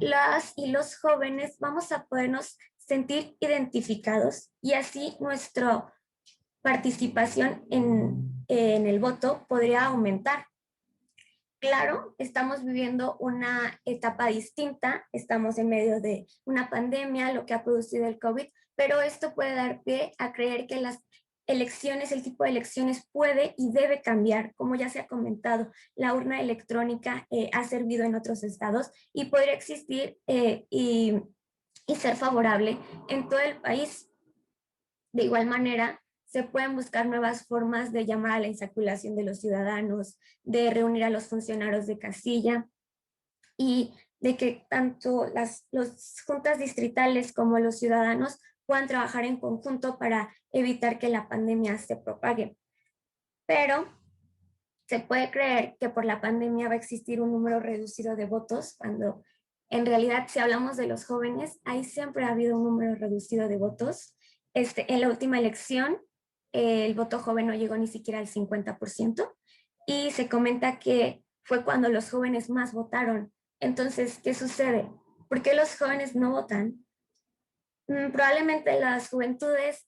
las y los jóvenes vamos a podernos sentir identificados y así nuestra participación en el voto podría aumentar. Claro, estamos viviendo una etapa distinta, estamos en medio de una pandemia, lo que ha producido el COVID, pero esto puede dar pie a creer que las elecciones, el tipo de elecciones puede y debe cambiar. Como ya se ha comentado, la urna electrónica ha servido en otros estados y podría existir y ser favorable en todo el país. De igual manera, se pueden buscar nuevas formas de llamar a la insaculación de los ciudadanos, de reunir a los funcionarios de casilla y de que tanto las juntas distritales como los ciudadanos puedan trabajar en conjunto para evitar que la pandemia se propague. Pero se puede creer que por la pandemia va a existir un número reducido de votos, cuando en realidad, si hablamos de los jóvenes, ahí siempre ha habido un número reducido de votos. En la última elección, el voto joven no llegó ni siquiera al 50%, y se comenta que fue cuando los jóvenes más votaron. Entonces, ¿qué sucede? ¿Por qué los jóvenes no votan? Probablemente las juventudes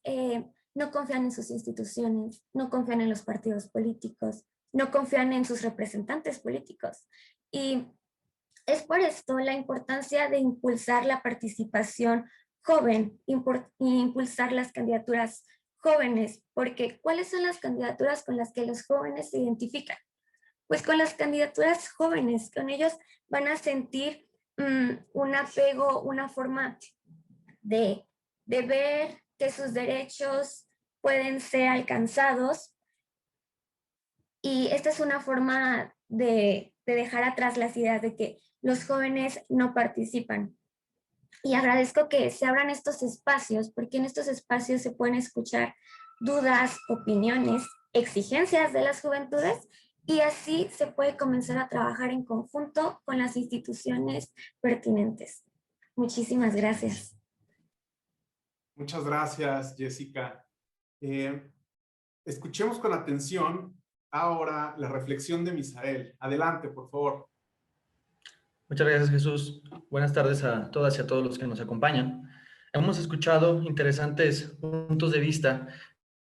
no confían en sus instituciones, no confían en los partidos políticos, no confían en sus representantes políticos. Y es por esto la importancia de impulsar la participación joven, impulsar las candidaturas jóvenes, porque ¿cuáles son las candidaturas con las que los jóvenes se identifican? Pues con las candidaturas jóvenes, con ellos van a sentir un apego, una forma de ver que sus derechos pueden ser alcanzados, y esta es una forma de dejar atrás las ideas de que los jóvenes no participan. Y agradezco que se abran estos espacios, porque en estos espacios se pueden escuchar dudas, opiniones, exigencias de las juventudes, y así se puede comenzar a trabajar en conjunto con las instituciones pertinentes. Muchísimas gracias. Muchas gracias, Jessica. Escuchemos con atención ahora la reflexión de Misael. Adelante, por favor. Muchas gracias, Jesús. Buenas tardes a todas y a todos los que nos acompañan. Hemos escuchado interesantes puntos de vista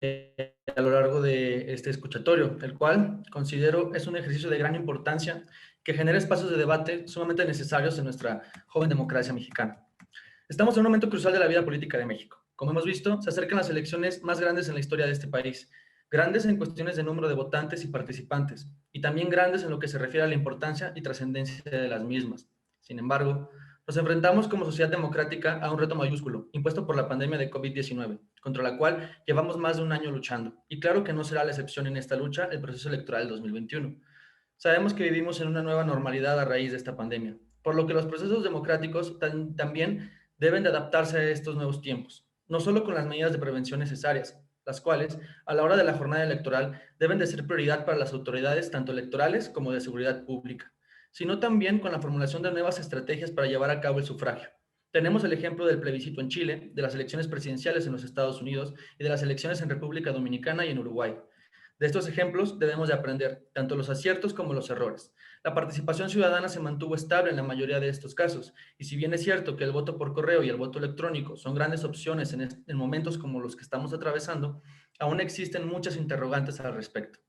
a lo largo de este escuchatorio, el cual considero es un ejercicio de gran importancia que genera espacios de debate sumamente necesarios en nuestra joven democracia mexicana. Estamos en un momento crucial de la vida política de México. Como hemos visto, se acercan las elecciones más grandes en la historia de este país, grandes en cuestiones de número de votantes y participantes, y también grandes en lo que se refiere a la importancia y trascendencia de las mismas. Sin embargo, nos enfrentamos como sociedad democrática a un reto mayúsculo, impuesto por la pandemia de COVID-19, contra la cual llevamos más de un año luchando. Y claro que no será la excepción en esta lucha el proceso electoral del 2021. Sabemos que vivimos en una nueva normalidad a raíz de esta pandemia, por lo que los procesos democráticos también deben de adaptarse a estos nuevos tiempos, no solo con las medidas de prevención necesarias, las cuales, a la hora de la jornada electoral, deben de ser prioridad para las autoridades tanto electorales como de seguridad pública, sino también con la formulación de nuevas estrategias para llevar a cabo el sufragio. Tenemos el ejemplo del plebiscito en Chile, de las elecciones presidenciales en los Estados Unidos y de las elecciones en República Dominicana y en Uruguay. De estos ejemplos debemos de aprender tanto los aciertos como los errores. La participación ciudadana se mantuvo estable en la mayoría de estos casos, y si bien es cierto que el voto por correo y el voto electrónico son grandes opciones en momentos como los que estamos atravesando, aún existen muchas interrogantes al respecto.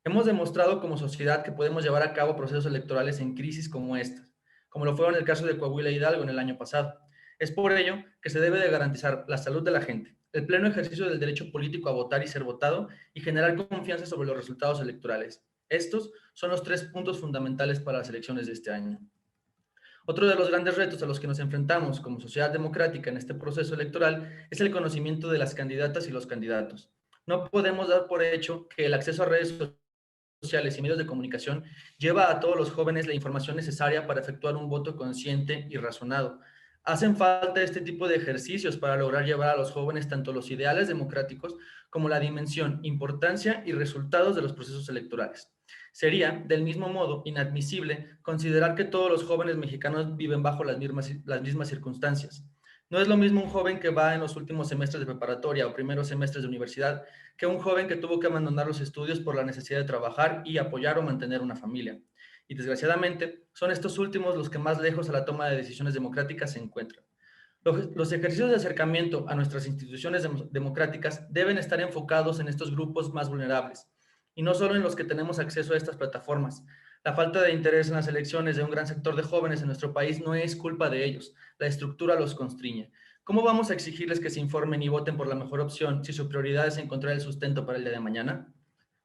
Hemos demostrado como sociedad que podemos llevar a cabo procesos electorales en crisis como estas, como lo fue en el caso de Coahuila e Hidalgo en el año pasado. Es por ello que se debe de garantizar la salud de la gente, el pleno ejercicio del derecho político a votar y ser votado, y generar confianza sobre los resultados electorales. Estos son los 3 puntos fundamentales para las elecciones de este año. Otro de los grandes retos a los que nos enfrentamos como sociedad democrática en este proceso electoral es el conocimiento de las candidatas y los candidatos. No podemos dar por hecho que el acceso a redes sociales y medios de comunicación lleva a todos los jóvenes la información necesaria para efectuar un voto consciente y razonado. Hacen falta este tipo de ejercicios para lograr llevar a los jóvenes tanto los ideales democráticos como la dimensión, importancia y resultados de los procesos electorales. Sería, del mismo modo, inadmisible considerar que todos los jóvenes mexicanos viven bajo las mismas circunstancias. No es lo mismo un joven que va en los últimos semestres de preparatoria o primeros semestres de universidad que un joven que tuvo que abandonar los estudios por la necesidad de trabajar y apoyar o mantener una familia. Y desgraciadamente, son estos últimos los que más lejos a la toma de decisiones democráticas se encuentran. Los ejercicios de acercamiento a nuestras instituciones democráticas deben estar enfocados en estos grupos más vulnerables, y no solo en los que tenemos acceso a estas plataformas. La falta de interés en las elecciones de un gran sector de jóvenes en nuestro país no es culpa de ellos, la estructura los constriñe. ¿Cómo vamos a exigirles que se informen y voten por la mejor opción si su prioridad es encontrar el sustento para el día de mañana?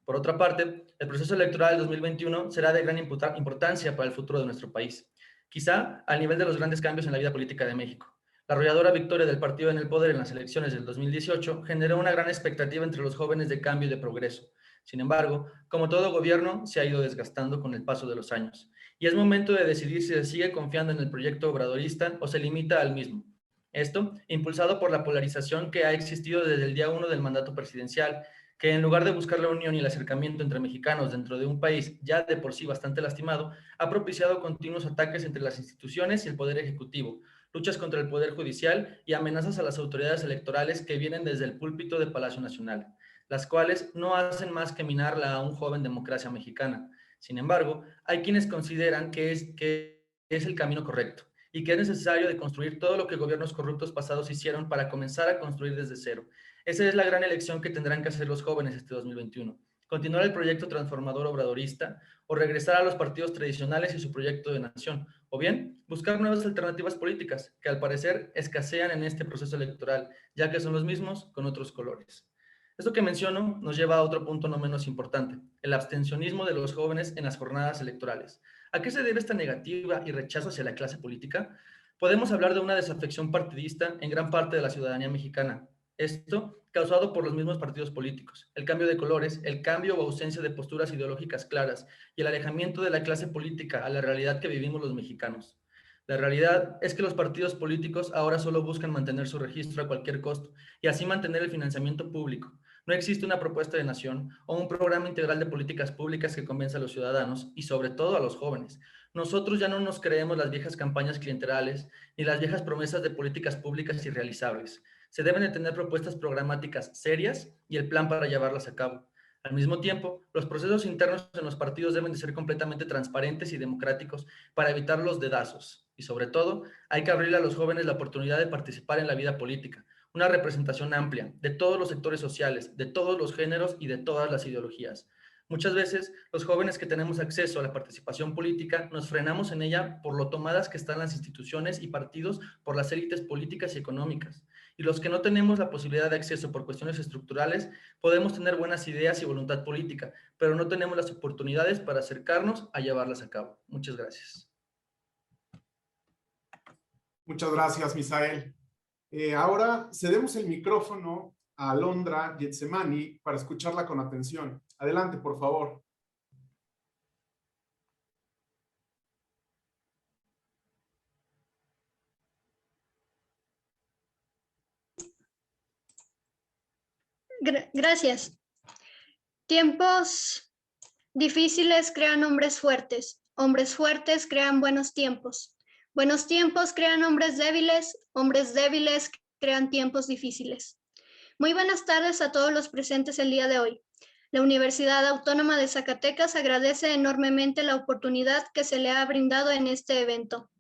Por otra parte, el proceso electoral del 2021 será de gran importancia para el futuro de nuestro país, quizá al nivel de los grandes cambios en la vida política de México. La arrolladora victoria del partido en el poder en las elecciones del 2018 generó una gran expectativa entre los jóvenes de cambio y de progreso. Sin embargo, como todo gobierno, se ha ido desgastando con el paso de los años, y es momento de decidir si se sigue confiando en el proyecto obradorista o se limita al mismo. Esto, impulsado por la polarización que ha existido desde el día 1 del mandato presidencial, que en lugar de buscar la unión y el acercamiento entre mexicanos dentro de un país ya de por sí bastante lastimado, ha propiciado continuos ataques entre las instituciones y el poder ejecutivo, luchas contra el poder judicial y amenazas a las autoridades electorales que vienen desde el púlpito de Palacio Nacional, las cuales no hacen más que minar la aún joven democracia mexicana. Sin embargo, hay quienes consideran que es el camino correcto y que es necesario de construir todo lo que gobiernos corruptos pasados hicieron para comenzar a construir desde cero. Esa es la gran elección que tendrán que hacer los jóvenes este 2021. Continuar el proyecto transformador obradorista o regresar a los partidos tradicionales y su proyecto de nación, o bien buscar nuevas alternativas políticas que al parecer escasean en este proceso electoral, ya que son los mismos con otros colores. Esto que menciono nos lleva a otro punto no menos importante, el abstencionismo de los jóvenes en las jornadas electorales. ¿A qué se debe esta negativa y rechazo hacia la clase política? Podemos hablar de una desafección partidista en gran parte de la ciudadanía mexicana. Esto causado por los mismos partidos políticos, el cambio de colores, el cambio o ausencia de posturas ideológicas claras y el alejamiento de la clase política a la realidad que vivimos los mexicanos. La realidad es que los partidos políticos ahora solo buscan mantener su registro a cualquier costo y así mantener el financiamiento público. No existe una propuesta de nación o un programa integral de políticas públicas que convenza a los ciudadanos y sobre todo a los jóvenes. Nosotros ya no nos creemos las viejas campañas clientelales ni las viejas promesas de políticas públicas irrealizables. Se deben de tener propuestas programáticas serias y el plan para llevarlas a cabo. Al mismo tiempo, los procesos internos en los partidos deben de ser completamente transparentes y democráticos para evitar los dedazos. Y sobre todo, hay que abrirle a los jóvenes la oportunidad de participar en la vida política, una representación amplia de todos los sectores sociales, de todos los géneros y de todas las ideologías. Muchas veces los jóvenes que tenemos acceso a la participación política nos frenamos en ella por lo tomadas que están las instituciones y partidos por las élites políticas y económicas. Y los que no tenemos la posibilidad de acceso por cuestiones estructurales, podemos tener buenas ideas y voluntad política, pero no tenemos las oportunidades para acercarnos a llevarlas a cabo. Muchas gracias. Muchas gracias, Misael. Ahora cedemos el micrófono a Alondra Getsemani para escucharla con atención. Adelante, por favor. Gracias. Tiempos difíciles crean hombres fuertes crean buenos tiempos crean hombres débiles crean tiempos difíciles. Muy buenas tardes a todos los presentes el día de hoy. La Universidad Autónoma de Zacatecas agradece enormemente la oportunidad que se le ha brindado en este evento.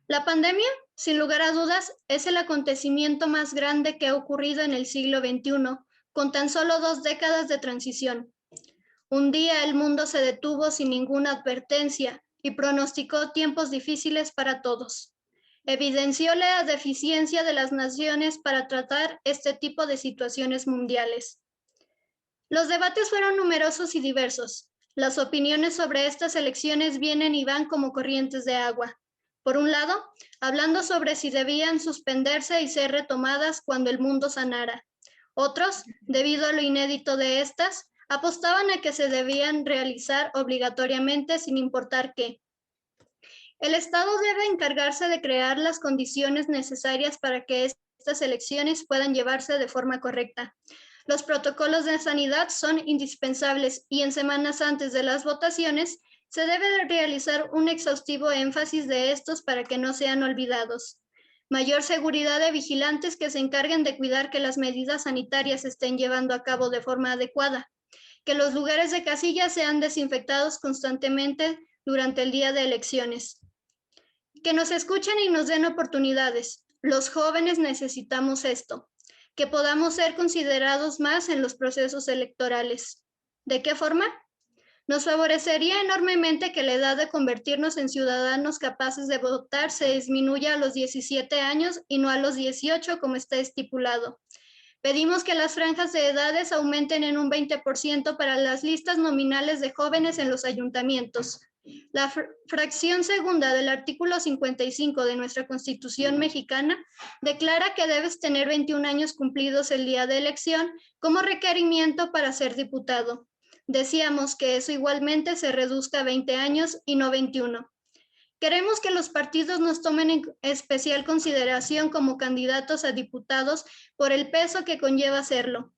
La pandemia, sin lugar a dudas, es el acontecimiento más grande que ha ocurrido en el siglo XXI, con tan solo 2 décadas de transición. Un día el mundo se detuvo sin ninguna advertencia y pronosticó tiempos difíciles para todos. Evidenció la deficiencia de las naciones para tratar este tipo de situaciones mundiales. Los debates fueron numerosos y diversos. Las opiniones sobre estas elecciones vienen y van como corrientes de agua. Por un lado, hablando sobre si debían suspenderse y ser retomadas cuando el mundo sanara. Otros, debido a lo inédito de estas, apostaban a que se debían realizar obligatoriamente sin importar qué. El Estado debe encargarse de crear las condiciones necesarias para que estas elecciones puedan llevarse de forma correcta. Los protocolos de sanidad son indispensables y en semanas antes de las votaciones se debe de realizar un exhaustivo énfasis de estos para que no sean olvidados. Mayor seguridad de vigilantes que se encarguen de cuidar que las medidas sanitarias se estén llevando a cabo de forma adecuada. Que los lugares de casilla sean desinfectados constantemente durante el día de elecciones. Que nos escuchen y nos den oportunidades. Los jóvenes necesitamos esto. Que podamos ser considerados más en los procesos electorales. ¿De qué forma? Nos favorecería enormemente que la edad de convertirnos en ciudadanos capaces de votar se disminuya a los 17 años y no a los 18 como está estipulado. Pedimos que las franjas de edades aumenten en un 20% para las listas nominales de jóvenes en los ayuntamientos. La fracción segunda del artículo 55 de nuestra Constitución mexicana declara que debes tener 21 años cumplidos el día de elección como requerimiento para ser diputado. Decíamos que eso igualmente se reduzca a 20 años y no 21. Queremos que los partidos nos tomen en especial consideración como candidatos a diputados por el peso que conlleva hacerlo.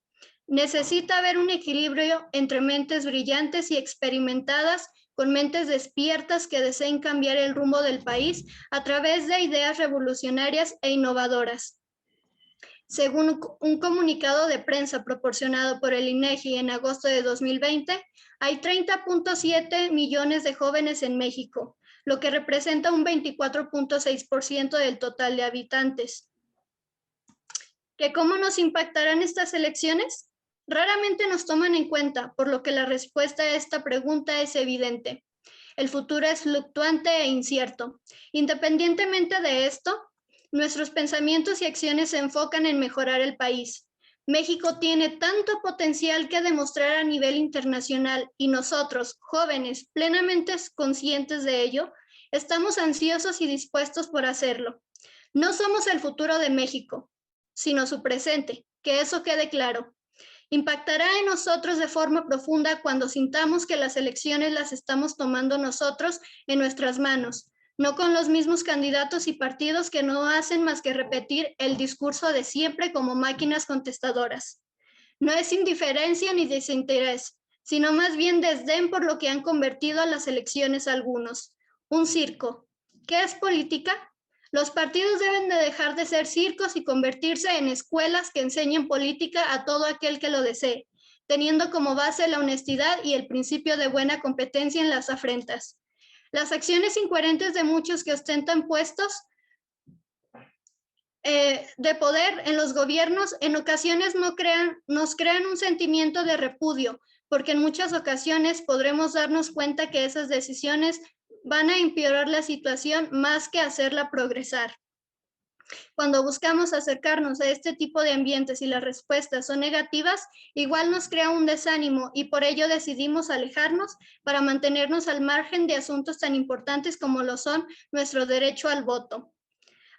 Necesita haber un equilibrio entre mentes brillantes y experimentadas con mentes despiertas que deseen cambiar el rumbo del país a través de ideas revolucionarias e innovadoras. Según un comunicado de prensa proporcionado por el INEGI en agosto de 2020, hay 30.7 millones de jóvenes en México, lo que representa un 24.6% del total de habitantes. ¿Que cómo nos impactarán estas elecciones? Raramente nos toman en cuenta, por lo que la respuesta a esta pregunta es evidente. El futuro es fluctuante e incierto. Independientemente de esto, nuestros pensamientos y acciones se enfocan en mejorar el país. México tiene tanto potencial que demostrar a nivel internacional y nosotros, jóvenes, plenamente conscientes de ello, estamos ansiosos y dispuestos por hacerlo. No somos el futuro de México, sino su presente, que eso quede claro. Impactará en nosotros de forma profunda cuando sintamos que las elecciones las estamos tomando nosotros en nuestras manos, no con los mismos candidatos y partidos que no hacen más que repetir el discurso de siempre como máquinas contestadoras. No es indiferencia ni desinterés, sino más bien desdén por lo que han convertido a las elecciones algunos. Un circo. ¿Qué es política? Los partidos deben de dejar de ser circos y convertirse en escuelas que enseñen política a todo aquel que lo desee, teniendo como base la honestidad y el principio de buena competencia en las afrentas. Las acciones incoherentes de muchos que ostentan puestos de poder en los gobiernos en ocasiones nos crean un sentimiento de repudio, porque en muchas ocasiones podremos darnos cuenta que esas decisiones van a empeorar la situación más que hacerla progresar. Cuando buscamos acercarnos a este tipo de ambientes y las respuestas son negativas, igual nos crea un desánimo y por ello decidimos alejarnos para mantenernos al margen de asuntos tan importantes como lo son nuestro derecho al voto.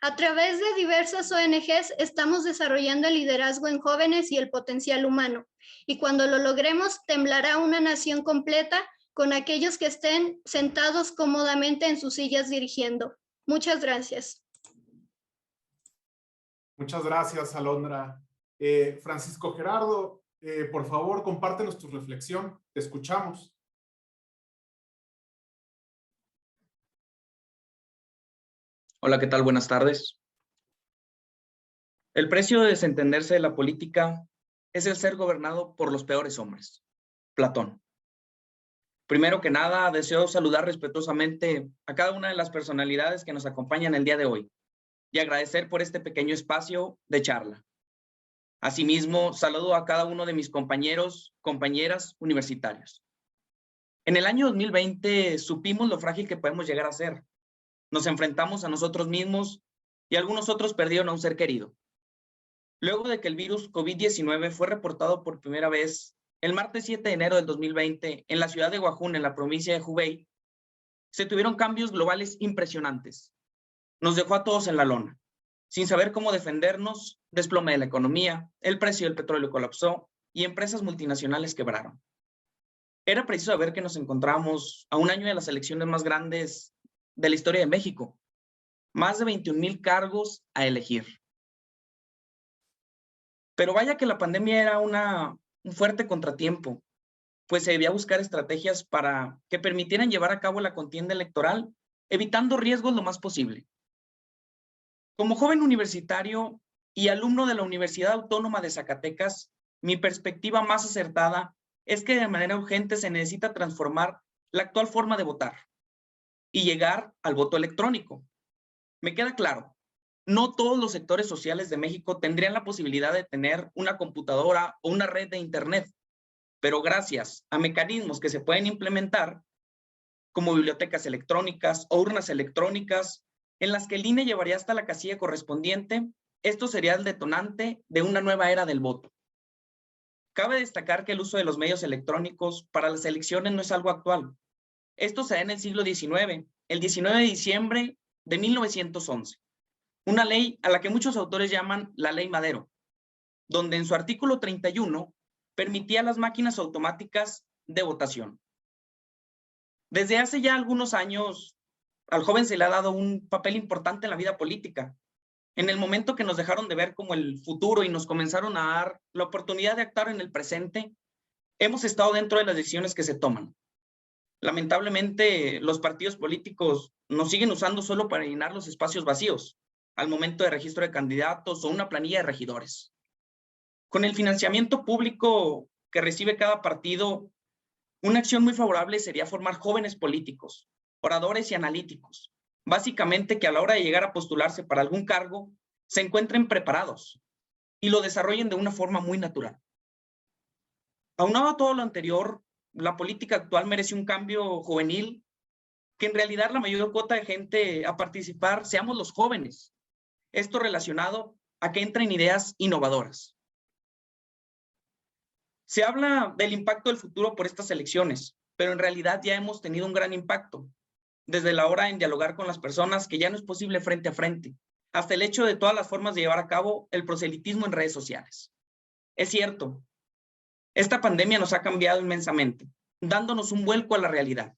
A través de diversas ONGs estamos desarrollando el liderazgo en jóvenes y el potencial humano. Y cuando lo logremos, temblará una nación completa con aquellos que estén sentados cómodamente en sus sillas dirigiendo. Muchas gracias. Muchas gracias, Alondra. Francisco Gerardo, por favor, compártenos tu reflexión. Te escuchamos. Hola, ¿qué tal? Buenas tardes. El precio de desentenderse de la política es el ser gobernado por los peores hombres. Platón. Primero que nada, deseo saludar respetuosamente a cada una de las personalidades que nos acompañan el día de hoy y agradecer por este pequeño espacio de charla. Asimismo, saludo a cada uno de mis compañeros, compañeras universitarios. En el año 2020 supimos lo frágil que podemos llegar a ser. Nos enfrentamos a nosotros mismos y algunos otros perdieron a un ser querido. Luego de que el virus COVID-19 fue reportado por primera vez el martes 7 de enero del 2020 en la ciudad de Oaxaca, en la provincia de Hubei, se tuvieron cambios globales impresionantes. Nos dejó a todos en la lona. Sin saber cómo defendernos, desplome de la economía, el precio del petróleo colapsó y empresas multinacionales quebraron. Era preciso saber que nos encontramos a un año de las elecciones más grandes de la historia de México. Más de 21,000 cargos a elegir. Pero vaya que la pandemia era un fuerte contratiempo, pues se debía buscar estrategias para que permitieran llevar a cabo la contienda electoral, evitando riesgos lo más posible. Como joven universitario y alumno de la Universidad Autónoma de Zacatecas, mi perspectiva más acertada es que de manera urgente se necesita transformar la actual forma de votar y llegar al voto electrónico. Me queda claro, no todos los sectores sociales de México tendrían la posibilidad de tener una computadora o una red de internet, pero gracias a mecanismos que se pueden implementar, como bibliotecas electrónicas o urnas electrónicas, en las que el INE llevaría hasta la casilla correspondiente, esto sería el detonante de una nueva era del voto. Cabe destacar que el uso de los medios electrónicos para las elecciones no es algo actual. Esto se da en el siglo XIX, el 19 de diciembre de 1911. Una ley a la que muchos autores llaman la Ley Madero, donde en su artículo 31 permitía las máquinas automáticas de votación. Desde hace ya algunos años, al joven se le ha dado un papel importante en la vida política. En el momento que nos dejaron de ver como el futuro y nos comenzaron a dar la oportunidad de actuar en el presente, hemos estado dentro de las decisiones que se toman. Lamentablemente, los partidos políticos nos siguen usando solo para llenar los espacios vacíos, al momento de registro de candidatos o una planilla de regidores. Con el financiamiento público que recibe cada partido, una acción muy favorable sería formar jóvenes políticos, oradores y analíticos, básicamente que a la hora de llegar a postularse para algún cargo, se encuentren preparados y lo desarrollen de una forma muy natural. Aunado a todo lo anterior, la política actual merece un cambio juvenil, que en realidad la mayor cuota de gente a participar seamos los jóvenes. Esto relacionado a que entren ideas innovadoras. Se habla del impacto del futuro por estas elecciones, pero en realidad ya hemos tenido un gran impacto, desde la hora en dialogar con las personas, que ya no es posible frente a frente, hasta el hecho de todas las formas de llevar a cabo el proselitismo en redes sociales. Es cierto, esta pandemia nos ha cambiado inmensamente, dándonos un vuelco a la realidad,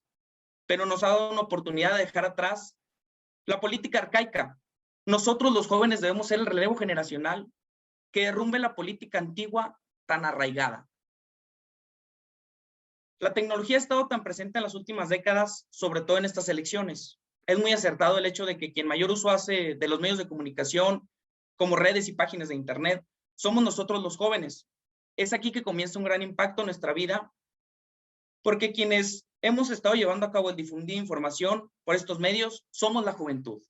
pero nos ha dado una oportunidad de dejar atrás la política arcaica. Nosotros los jóvenes debemos ser el relevo generacional que derrumbe la política antigua tan arraigada. La tecnología ha estado tan presente en las últimas décadas, sobre todo en estas elecciones. Es muy acertado el hecho de que quien mayor uso hace de los medios de comunicación, como redes y páginas de internet, somos nosotros los jóvenes. Es aquí que comienza un gran impacto en nuestra vida, porque quienes hemos estado llevando a cabo el difundir información por estos medios somos la juventud.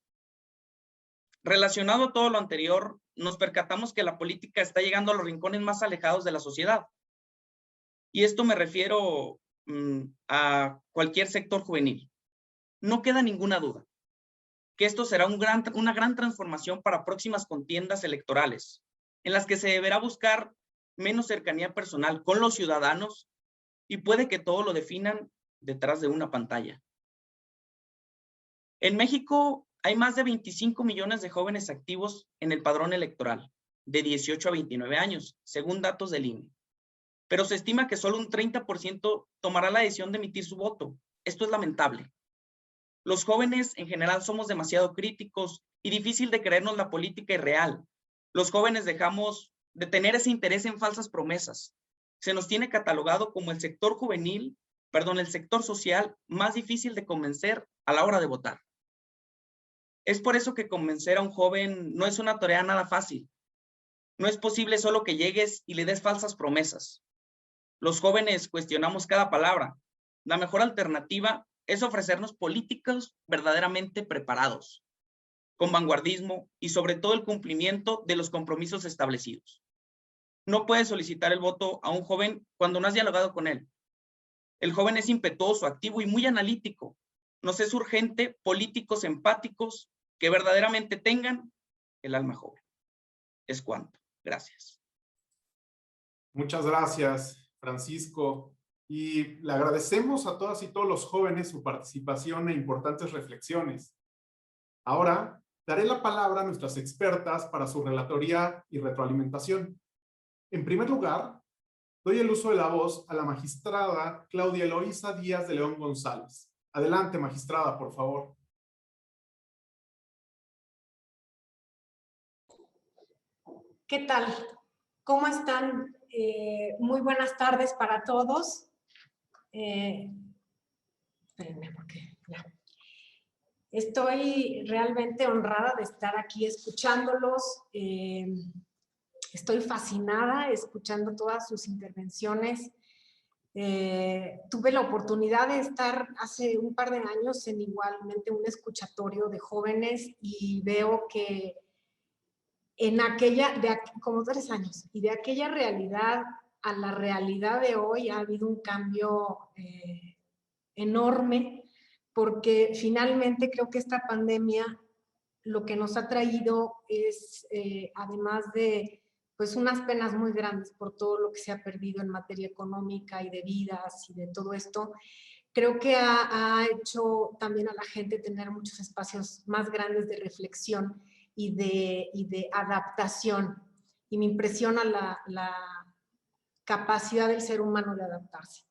Relacionado a todo lo anterior, nos percatamos que la política está llegando a los rincones más alejados de la sociedad. Y esto me refiero a cualquier sector juvenil. No queda ninguna duda que esto será una gran transformación para próximas contiendas electorales, en las que se deberá buscar menos cercanía personal con los ciudadanos y puede que todo lo definan detrás de una pantalla. En México hay más de 25 millones de jóvenes activos en el padrón electoral, de 18 a 29 años, según datos del INE. Pero se estima que solo un 30% tomará la decisión de emitir su voto. Esto es lamentable. Los jóvenes en general somos demasiado críticos y difícil de creernos la política irreal. Los jóvenes dejamos de tener ese interés en falsas promesas. Se nos tiene catalogado como el sector el sector social más difícil de convencer a la hora de votar. Es por eso que convencer a un joven no es una tarea nada fácil. No es posible solo que llegues y le des falsas promesas. Los jóvenes cuestionamos cada palabra. La mejor alternativa es ofrecernos políticos verdaderamente preparados, con vanguardismo y sobre todo el cumplimiento de los compromisos establecidos. No puedes solicitar el voto a un joven cuando no has dialogado con él. El joven es impetuoso, activo y muy analítico. Nos es urgente políticos empáticos que verdaderamente tengan el alma joven. Es cuanto. Gracias. Muchas gracias, Francisco. Y le agradecemos a todas y todos los jóvenes su participación e importantes reflexiones. Ahora, daré la palabra a nuestras expertas para su relatoría y retroalimentación. En primer lugar, doy el uso de la voz a la magistrada Claudia Eloísa Díaz de León González. Adelante, magistrada, por favor. ¿Qué tal? ¿Cómo están? Muy buenas tardes para todos. Espérenme porque ya. Estoy realmente honrada de estar aquí escuchándolos. Estoy fascinada escuchando todas sus intervenciones. Tuve la oportunidad de estar hace un par de años en igualmente un escuchatorio de jóvenes y veo que en como 3 años, y de aquella realidad a la realidad de hoy ha habido un cambio enorme, porque finalmente creo que esta pandemia lo que nos ha traído es, además de pues unas penas muy grandes por todo lo que se ha perdido en materia económica y de vidas y de todo esto, creo que ha hecho también a la gente tener muchos espacios más grandes de reflexión y de adaptación. Y me impresiona la capacidad del ser humano de adaptarse.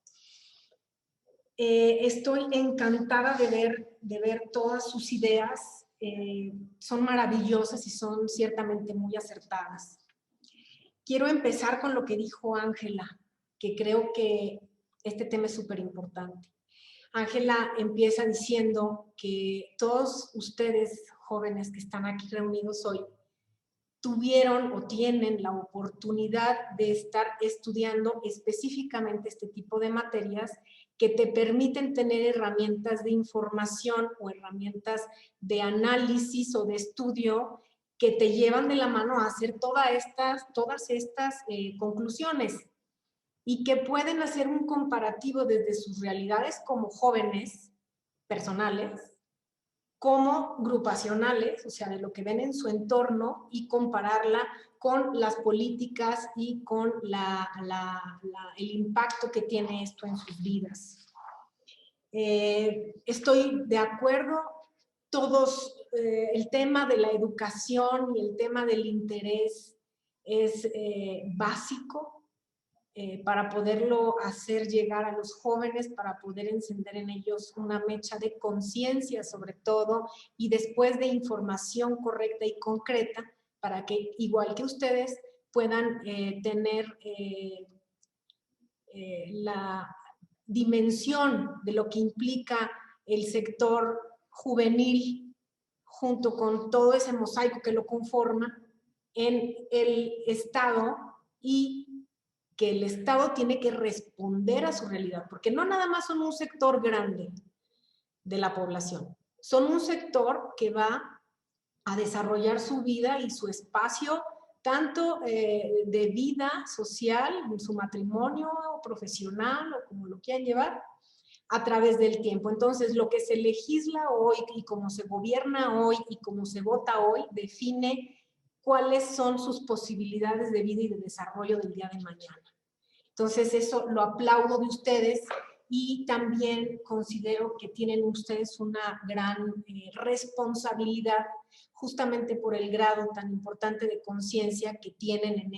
Estoy encantada de ver todas sus ideas. Son maravillosas y son ciertamente muy acertadas. Quiero empezar con lo que dijo Ángela, que creo que este tema es súper importante. Ángela empieza diciendo que todos ustedes, jóvenes que están aquí reunidos hoy, tuvieron o tienen la oportunidad de estar estudiando específicamente este tipo de materias que te permiten tener herramientas de información o herramientas de análisis o de estudio que te llevan de la mano a hacer todas estas conclusiones y que pueden hacer un comparativo desde sus realidades como jóvenes personales, como grupacionales, o sea, de lo que ven en su entorno y compararla con las políticas y con el impacto que tiene esto en sus vidas. Estoy de acuerdo, todos, el tema de la educación y el tema del interés es básico para poderlo hacer llegar a los jóvenes, para poder encender en ellos una mecha de conciencia sobre todo y después de información correcta y concreta para que, igual que ustedes, puedan tener la dimensión de lo que implica el sector juvenil junto con todo ese mosaico que lo conforma en el Estado y que el Estado tiene que responder a su realidad, porque no nada más son un sector grande de la población, son un sector que va a desarrollar su vida y su espacio, tanto de vida social, su matrimonio, profesional o como lo quieran llevar, a través del tiempo. Entonces, lo que se legisla hoy y cómo se gobierna hoy y cómo se vota hoy define cuáles son sus posibilidades de vida y de desarrollo del día de mañana. Entonces, eso lo aplaudo de ustedes y también considero que tienen ustedes una gran responsabilidad justamente por el grado tan importante de conciencia que tienen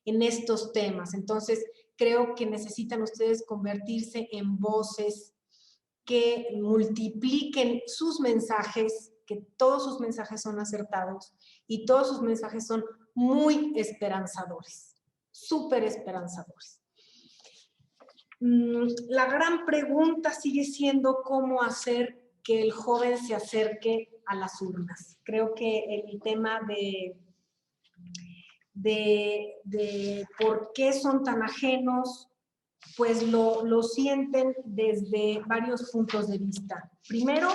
en estos temas. Entonces, creo que necesitan ustedes convertirse en voces que multipliquen sus mensajes, que todos sus mensajes son acertados y todos sus mensajes son muy esperanzadores, súper esperanzadores. La gran pregunta sigue siendo cómo hacer que el joven se acerque a las urnas. Creo que el tema de por qué son tan ajenos, pues lo sienten desde varios puntos de vista. Primero,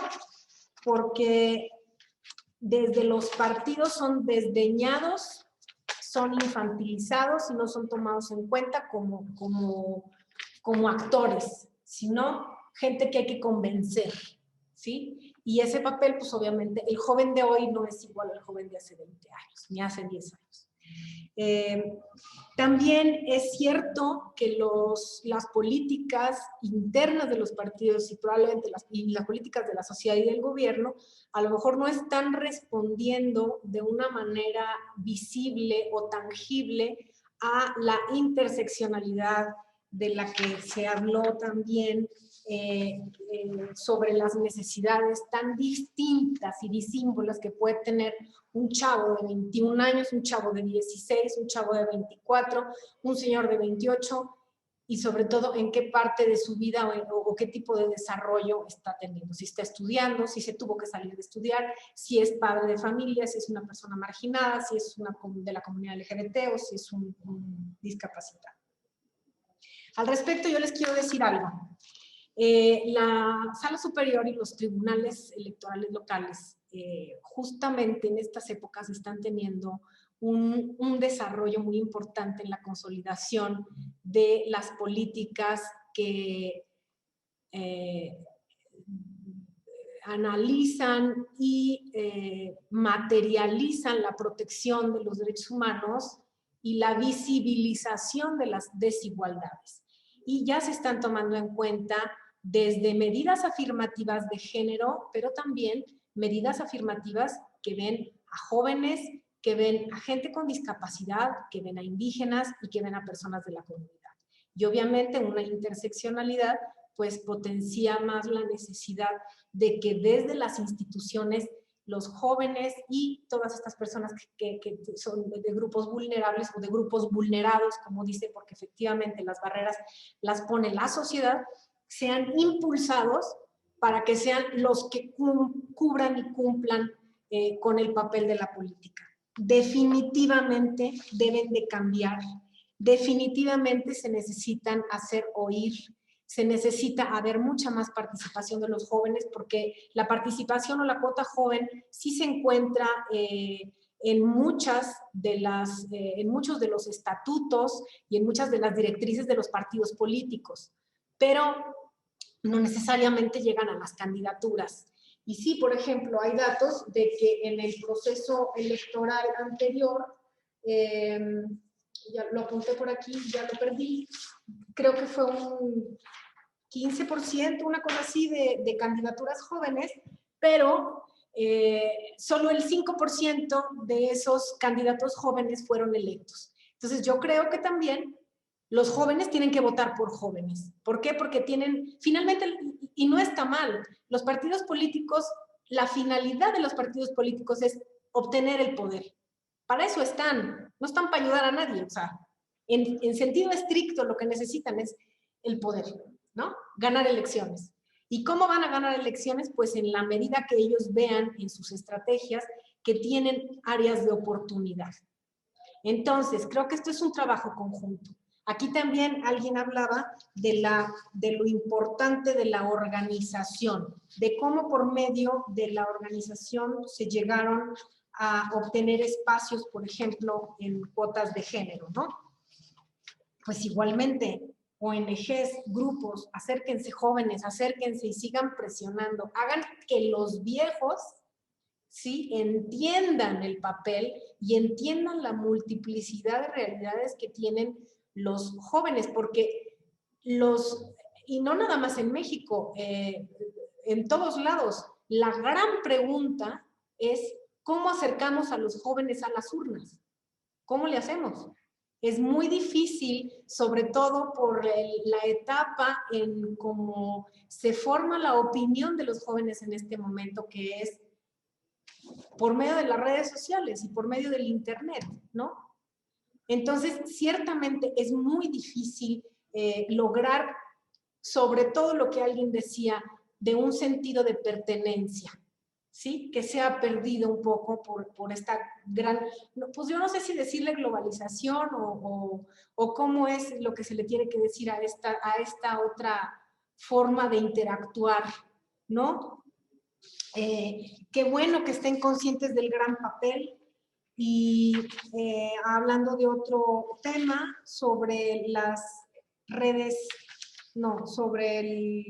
porque desde los partidos son desdeñados, son infantilizados y no son tomados en cuenta como actores, sino gente que hay que convencer, ¿sí? Y ese papel, pues obviamente, el joven de hoy no es igual al joven de hace 20 años, ni hace 10 años. También es cierto que las políticas internas de los partidos y probablemente las políticas de la sociedad y del gobierno a lo mejor no están respondiendo de una manera visible o tangible a la interseccionalidad de la que se habló también sobre las necesidades tan distintas y disímbolas que puede tener un chavo de 21 años, un chavo de 16, un chavo de 24, un señor de 28, y sobre todo en qué parte de su vida o qué tipo de desarrollo está teniendo. Si está estudiando, si se tuvo que salir de estudiar, si es padre de familia, si es una persona marginada, si es de la comunidad LGBT o si es un discapacitado. Al respecto, yo les quiero decir algo. La Sala Superior y los tribunales electorales locales justamente en estas épocas están teniendo un desarrollo muy importante en la consolidación de las políticas que analizan y materializan la protección de los derechos humanos y la visibilización de las desigualdades. Y ya se están tomando en cuenta desde medidas afirmativas de género, pero también medidas afirmativas que ven a jóvenes, que ven a gente con discapacidad, que ven a indígenas y que ven a personas de la comunidad. Y obviamente una interseccionalidad pues potencia más la necesidad de que desde las instituciones los jóvenes y todas estas personas que son de grupos vulnerables o de grupos vulnerados, como dice, porque efectivamente las barreras las pone la sociedad, sean impulsados para que sean los que cubran y cumplan con el papel de la política. Definitivamente deben de cambiar, definitivamente se necesitan hacer oír, se necesita haber mucha más participación de los jóvenes, porque la participación o la cuota joven sí se encuentra en muchos de los estatutos y en muchas de las directrices de los partidos políticos, pero no necesariamente llegan a las candidaturas. Y sí, por ejemplo, hay datos de que en el proceso electoral anterior, ya lo apunté por aquí, ya lo perdí, creo que fue un 15%, una cosa así, de candidaturas jóvenes, pero solo el 5% de esos candidatos jóvenes fueron electos. Entonces yo creo que también los jóvenes tienen que votar por jóvenes. ¿Por qué? Porque tienen, finalmente, y no está mal, los partidos políticos, la finalidad de los partidos políticos es obtener el poder. Para eso están, no están para ayudar a nadie, o sea, en sentido estricto lo que necesitan es el poder, ¿no? Ganar elecciones. ¿Y cómo van a ganar elecciones? Pues en la medida que ellos vean en sus estrategias que tienen áreas de oportunidad. Entonces, creo que esto es un trabajo conjunto. Aquí también alguien hablaba de lo importante de la organización, de cómo por medio de la organización se llegaron a obtener espacios, por ejemplo, en cuotas de género, ¿no? Pues igualmente, ONGs, grupos, acérquense jóvenes, acérquense y sigan presionando. Hagan que los viejos, ¿sí?, entiendan el papel y entiendan la multiplicidad de realidades que tienen los jóvenes, porque y no nada más en México, en todos lados, la gran pregunta es ¿cómo acercamos a los jóvenes a las urnas? ¿Cómo le hacemos? Es muy difícil, sobre todo por la etapa en cómo se forma la opinión de los jóvenes en este momento, que es por medio de las redes sociales y por medio del internet, ¿no? Entonces, ciertamente es muy difícil lograr, sobre todo lo que alguien decía, de un sentido de pertenencia, ¿sí? Que se ha perdido un poco por esta gran, pues yo no sé si decirle globalización o cómo es lo que se le tiene que decir a esta otra forma de interactuar, ¿no? Qué bueno que estén conscientes del gran papel. Y hablando de otro tema, sobre las redes, no, sobre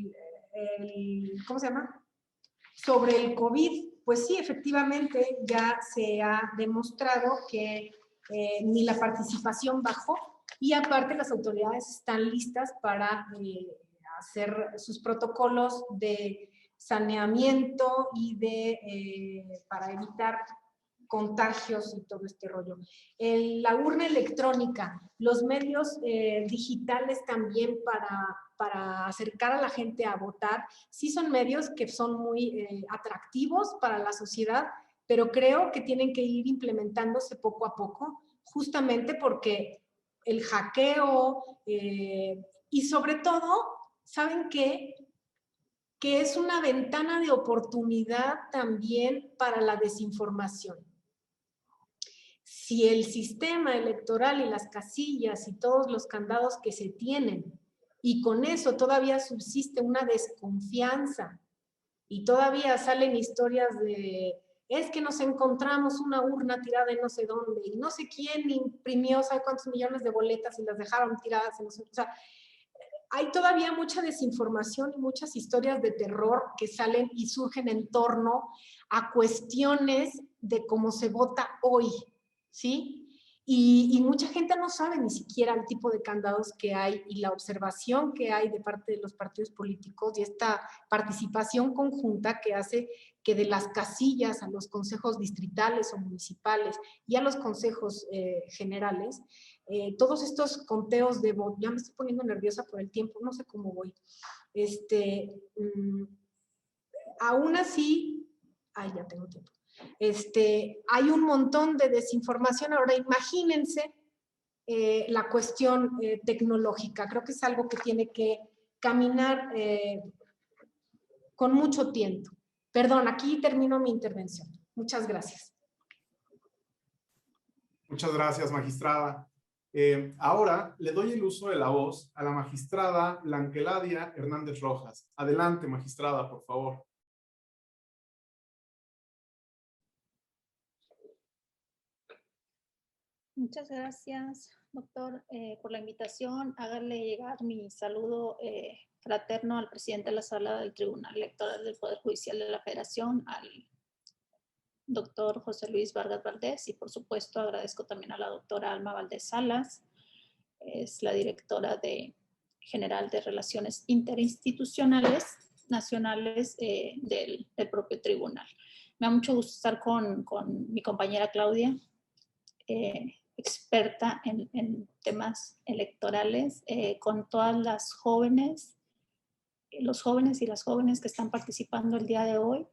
¿cómo se llama? Sobre el COVID, pues sí, efectivamente ya se ha demostrado que ni la participación bajó y aparte las autoridades están listas para hacer sus protocolos de saneamiento y para evitar contagios y todo este rollo. La urna electrónica, los medios digitales también para acercar a la gente a votar, sí son medios que son muy atractivos para la sociedad, pero creo que tienen que ir implementándose poco a poco, justamente porque el hackeo y sobre todo, ¿saben qué? Que es una ventana de oportunidad también para la desinformación. Si el sistema electoral y las casillas y todos los candados que se tienen, y con eso todavía subsiste una desconfianza, y todavía salen historias de, es que nos encontramos una urna tirada en no sé dónde, y no sé quién imprimió, sabe cuántos millones de boletas y las dejaron tiradas en no sé, o sea, hay todavía mucha desinformación y muchas historias de terror que salen y surgen en torno a cuestiones de cómo se vota hoy, ¿sí? Y mucha gente no sabe ni siquiera el tipo de candados que hay y la observación que hay de parte de los partidos políticos y esta participación conjunta que hace que de las casillas a los consejos distritales o municipales y a los consejos generales, todos estos conteos de voto, ya me estoy poniendo nerviosa por el tiempo, no sé cómo voy, aún así, ya tengo tiempo. Hay un montón de desinformación. Ahora imagínense la cuestión tecnológica. Creo que es algo que tiene que caminar con mucho tiempo. Perdón, aquí termino mi intervención. Muchas gracias. Muchas gracias, magistrada. Ahora le doy el uso de la voz a la magistrada Blanqueladia Hernández Rojas. Adelante, magistrada, por favor. Muchas gracias, doctor, por la invitación. Hágale llegar mi saludo fraterno al presidente de la Sala del Tribunal Electoral del Poder Judicial de la Federación, al doctor José Luis Vargas Valdés, y por supuesto agradezco también a la doctora Alma Valdés Salas, es la directora general de Relaciones Interinstitucionales Nacionales del propio tribunal. Me da mucho gusto estar con mi compañera Claudia, experta en temas electorales, con todas las jóvenes, los jóvenes y las jóvenes que están participando el día de hoy.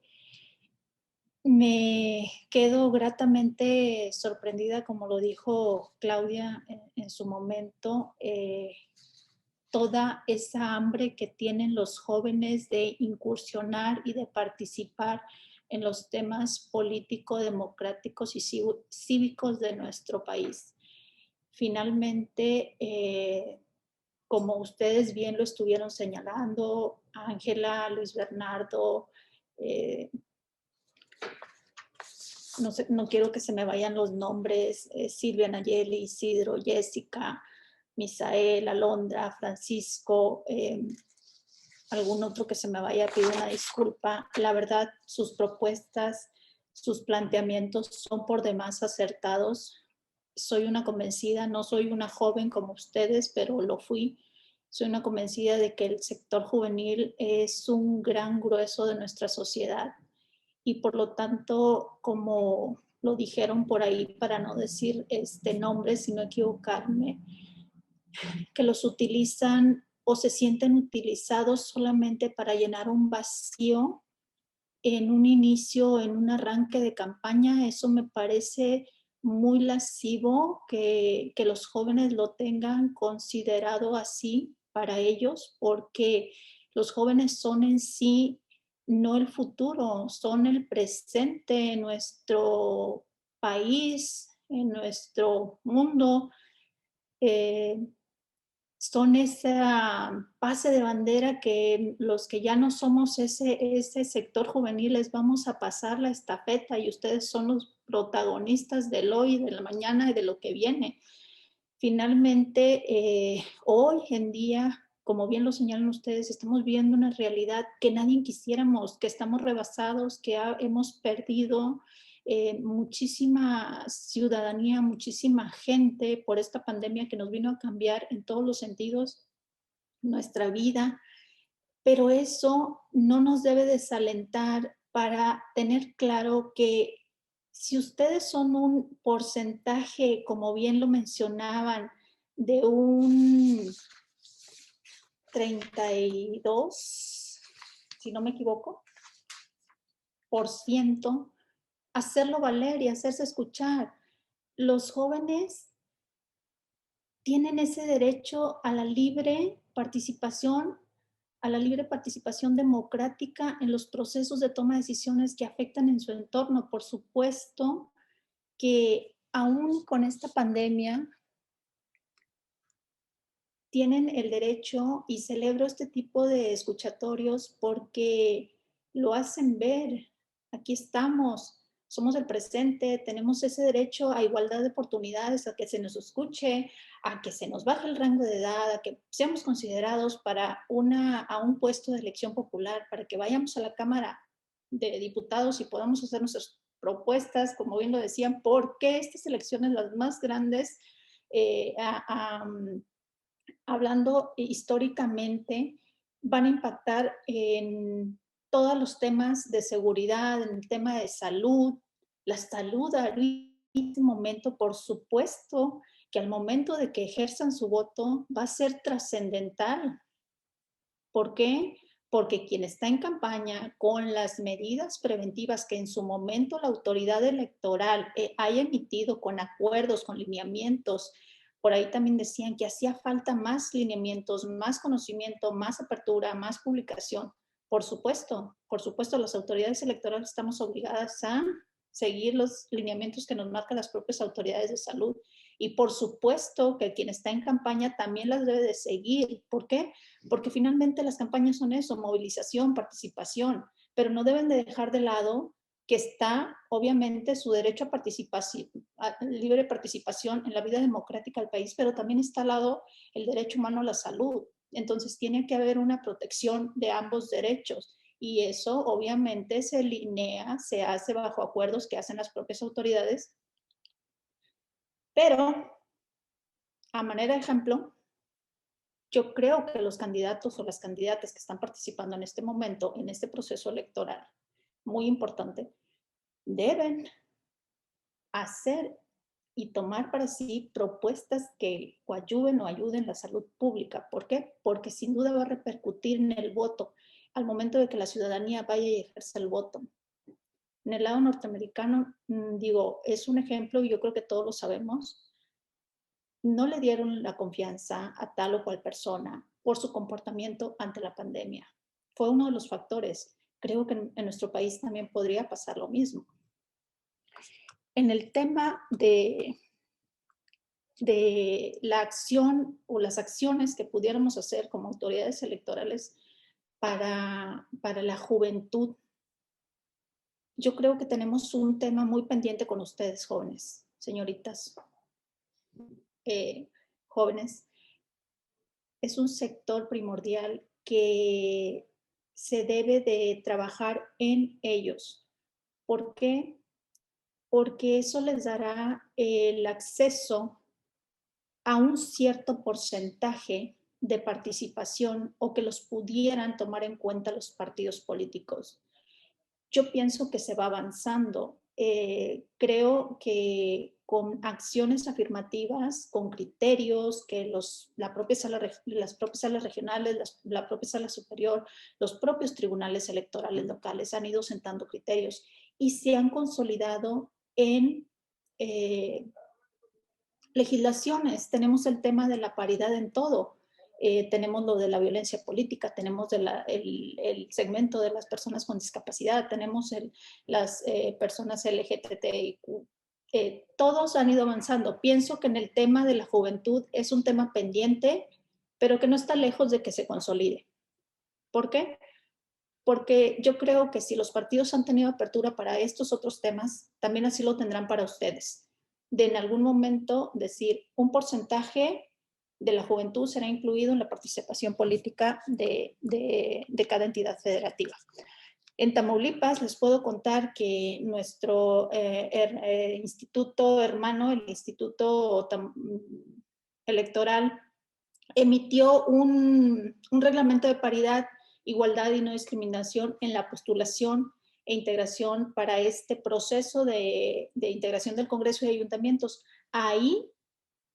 Me quedo gratamente sorprendida, como lo dijo Claudia en su momento, toda esa hambre que tienen los jóvenes de incursionar y de participar en los temas político, democráticos y cívicos de nuestro país. Finalmente, como ustedes bien lo estuvieron señalando, Ángela, Luis Bernardo, no quiero que se me vayan los nombres, Silvia, Nayeli, Isidro, Jessica, Misael, Alondra, Francisco, algún otro que se me vaya, pido una disculpa. La verdad, sus propuestas, sus planteamientos son por demás acertados. Soy una convencida, no soy una joven como ustedes, pero lo fui. Soy una convencida de que el sector juvenil es un gran grueso de nuestra sociedad y por lo tanto, como lo dijeron por ahí, para no decir nombres y no equivocarme, que los utilizan o se sienten utilizados solamente para llenar un vacío en un inicio, en un arranque de campaña. Eso me parece muy lascivo que los jóvenes lo tengan considerado así para ellos, porque los jóvenes son en sí no el futuro, son el presente en nuestro país, en nuestro mundo. Son esa pase de bandera que los que ya no somos ese sector juvenil les vamos a pasar la estafeta y ustedes son los protagonistas del hoy, de la mañana y de lo que viene. Finalmente, hoy en día, como bien lo señalan ustedes, estamos viendo una realidad que nadie quisiéramos, que estamos rebasados, que hemos perdido muchísima ciudadanía, muchísima gente por esta pandemia que nos vino a cambiar en todos los sentidos nuestra vida, pero eso no nos debe desalentar para tener claro que si ustedes son un porcentaje, como bien lo mencionaban, de un 32, si no me equivoco, por ciento, hacerlo valer y hacerse escuchar. Los jóvenes tienen ese derecho a la libre participación democrática en los procesos de toma de decisiones que afectan en su entorno. Por supuesto que aún con esta pandemia tienen el derecho, y celebro este tipo de escuchatorios porque lo hacen ver. Aquí estamos, somos el presente, tenemos ese derecho a igualdad de oportunidades, a que se nos escuche, a que se nos baje el rango de edad, a que seamos considerados para a un puesto de elección popular, para que vayamos a la Cámara de Diputados y podamos hacer nuestras propuestas, como bien lo decían, porque estas elecciones, las más grandes, hablando históricamente, van a impactar en todos los temas de seguridad, en el tema de salud. La salud en este momento, por supuesto, que al momento de que ejerzan su voto va a ser trascendental. ¿Por qué? Porque quien está en campaña con las medidas preventivas que en su momento la autoridad electoral haya emitido con acuerdos, con lineamientos, por ahí también decían que hacía falta más lineamientos, más conocimiento, más apertura, más publicación. Por supuesto, las autoridades electorales estamos obligadas a seguir los lineamientos que nos marcan las propias autoridades de salud. Y por supuesto que quien está en campaña también las debe de seguir. ¿Por qué? Porque finalmente las campañas son eso, movilización, participación, pero no deben de dejar de lado que está obviamente su derecho a participación, a libre participación en la vida democrática del país, pero también está al lado el derecho humano a la salud. Entonces tiene que haber una protección de ambos derechos y eso obviamente se se hace bajo acuerdos que hacen las propias autoridades. Pero, a manera de ejemplo, yo creo que los candidatos o las candidatas que están participando en este momento, en este proceso electoral, muy importante, deben hacer y tomar para sí propuestas que coadyuven o ayuden la salud pública. ¿Por qué? Porque sin duda va a repercutir en el voto al momento de que la ciudadanía vaya y ejerza el voto. En el lado norteamericano, es un ejemplo y yo creo que todos lo sabemos. No le dieron la confianza a tal o cual persona por su comportamiento ante la pandemia. Fue uno de los factores. Creo que en nuestro país también podría pasar lo mismo. En el tema de de la acción o las acciones que pudiéramos hacer como autoridades electorales para la juventud. Yo creo que tenemos un tema muy pendiente con ustedes, jóvenes, señoritas, jóvenes. Es un sector primordial que se debe de trabajar en ellos. ¿Por qué? Porque eso les dará el acceso a un cierto porcentaje de participación o que los pudieran tomar en cuenta los partidos políticos. Yo pienso que se va avanzando. Creo que con acciones afirmativas, con criterios que las propias salas regionales, la propia sala superior, los propios tribunales electorales locales han ido sentando criterios y se han consolidado en legislaciones. Tenemos el tema de la paridad en todo. Tenemos lo de la violencia política, tenemos el segmento de las personas con discapacidad, tenemos las personas LGBTIQ. Todos han ido avanzando. Pienso que en el tema de la juventud es un tema pendiente, pero que no está lejos de que se consolide. ¿Por qué? Porque yo creo que si los partidos han tenido apertura para estos otros temas, también así lo tendrán para ustedes. De en algún momento decir un porcentaje de la juventud será incluido en la participación política de cada entidad federativa. En Tamaulipas les puedo contar que nuestro instituto hermano, el Instituto Electoral, emitió un reglamento de paridad, igualdad y no discriminación en la postulación e integración para este proceso de integración del Congreso y ayuntamientos. Ahí,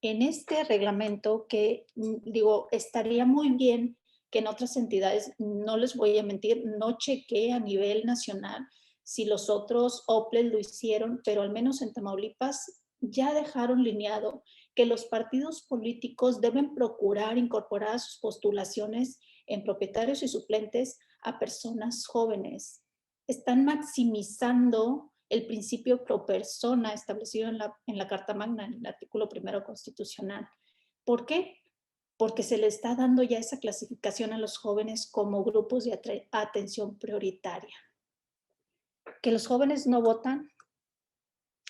en este reglamento, que digo, estaría muy bien que en otras entidades, no les voy a mentir, no chequé a nivel nacional si los otros OPLES lo hicieron, pero al menos en Tamaulipas ya dejaron lineado que los partidos políticos deben procurar incorporar a sus postulaciones en propietarios y suplentes a personas jóvenes. Están maximizando el principio pro persona establecido en la Carta Magna, en el artículo 1 constitucional. ¿Por qué? Porque se le está dando ya esa clasificación a los jóvenes como grupos de atención prioritaria. ¿Que los jóvenes no votan?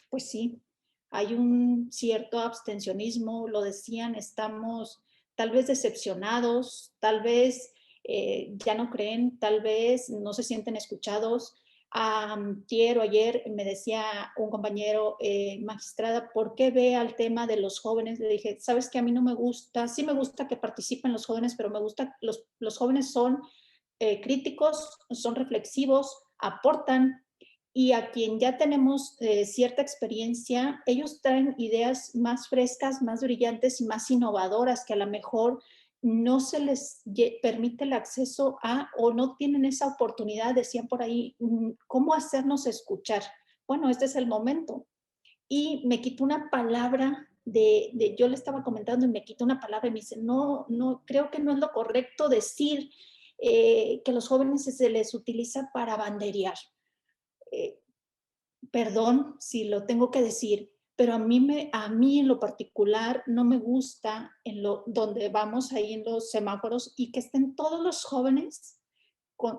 Pues sí, hay un cierto abstencionismo, lo decían, estamos tal vez decepcionados, tal vez ya no creen, tal vez no se sienten escuchados. Ayer me decía un compañero, magistrada, ¿por qué ve al tema de los jóvenes? Le dije, sabes que a mí no me gusta, sí me gusta que participen los jóvenes, pero me gusta, los jóvenes son críticos, son reflexivos, aportan, y a quien ya tenemos cierta experiencia, ellos traen ideas más frescas, más brillantes y más innovadoras que a lo mejor no se les permite el acceso a o no tienen esa oportunidad, decían por ahí, ¿cómo hacernos escuchar? Bueno, este es el momento. Y me quitó una palabra yo le estaba comentando y me quitó una palabra y me dice, no, creo que no es lo correcto decir que los jóvenes se les utiliza para banderear. Perdón si lo tengo que decir, pero a mí en lo particular no me gusta donde vamos ahí en los semáforos y que estén todos los jóvenes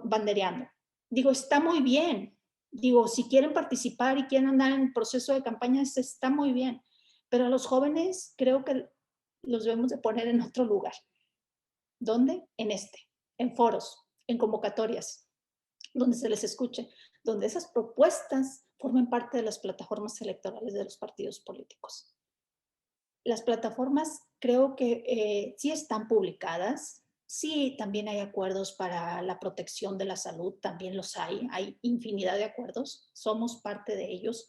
bandereando. Digo, está muy bien. Digo, si quieren participar y quieren andar en el proceso de campaña, está muy bien. Pero a los jóvenes creo que los debemos de poner en otro lugar. ¿Dónde? En foros, en convocatorias, donde se les escuche, donde esas propuestas formen parte de las plataformas electorales de los partidos políticos. Las plataformas creo que sí están publicadas, sí también hay acuerdos para la protección de la salud, también los hay infinidad de acuerdos, somos parte de ellos.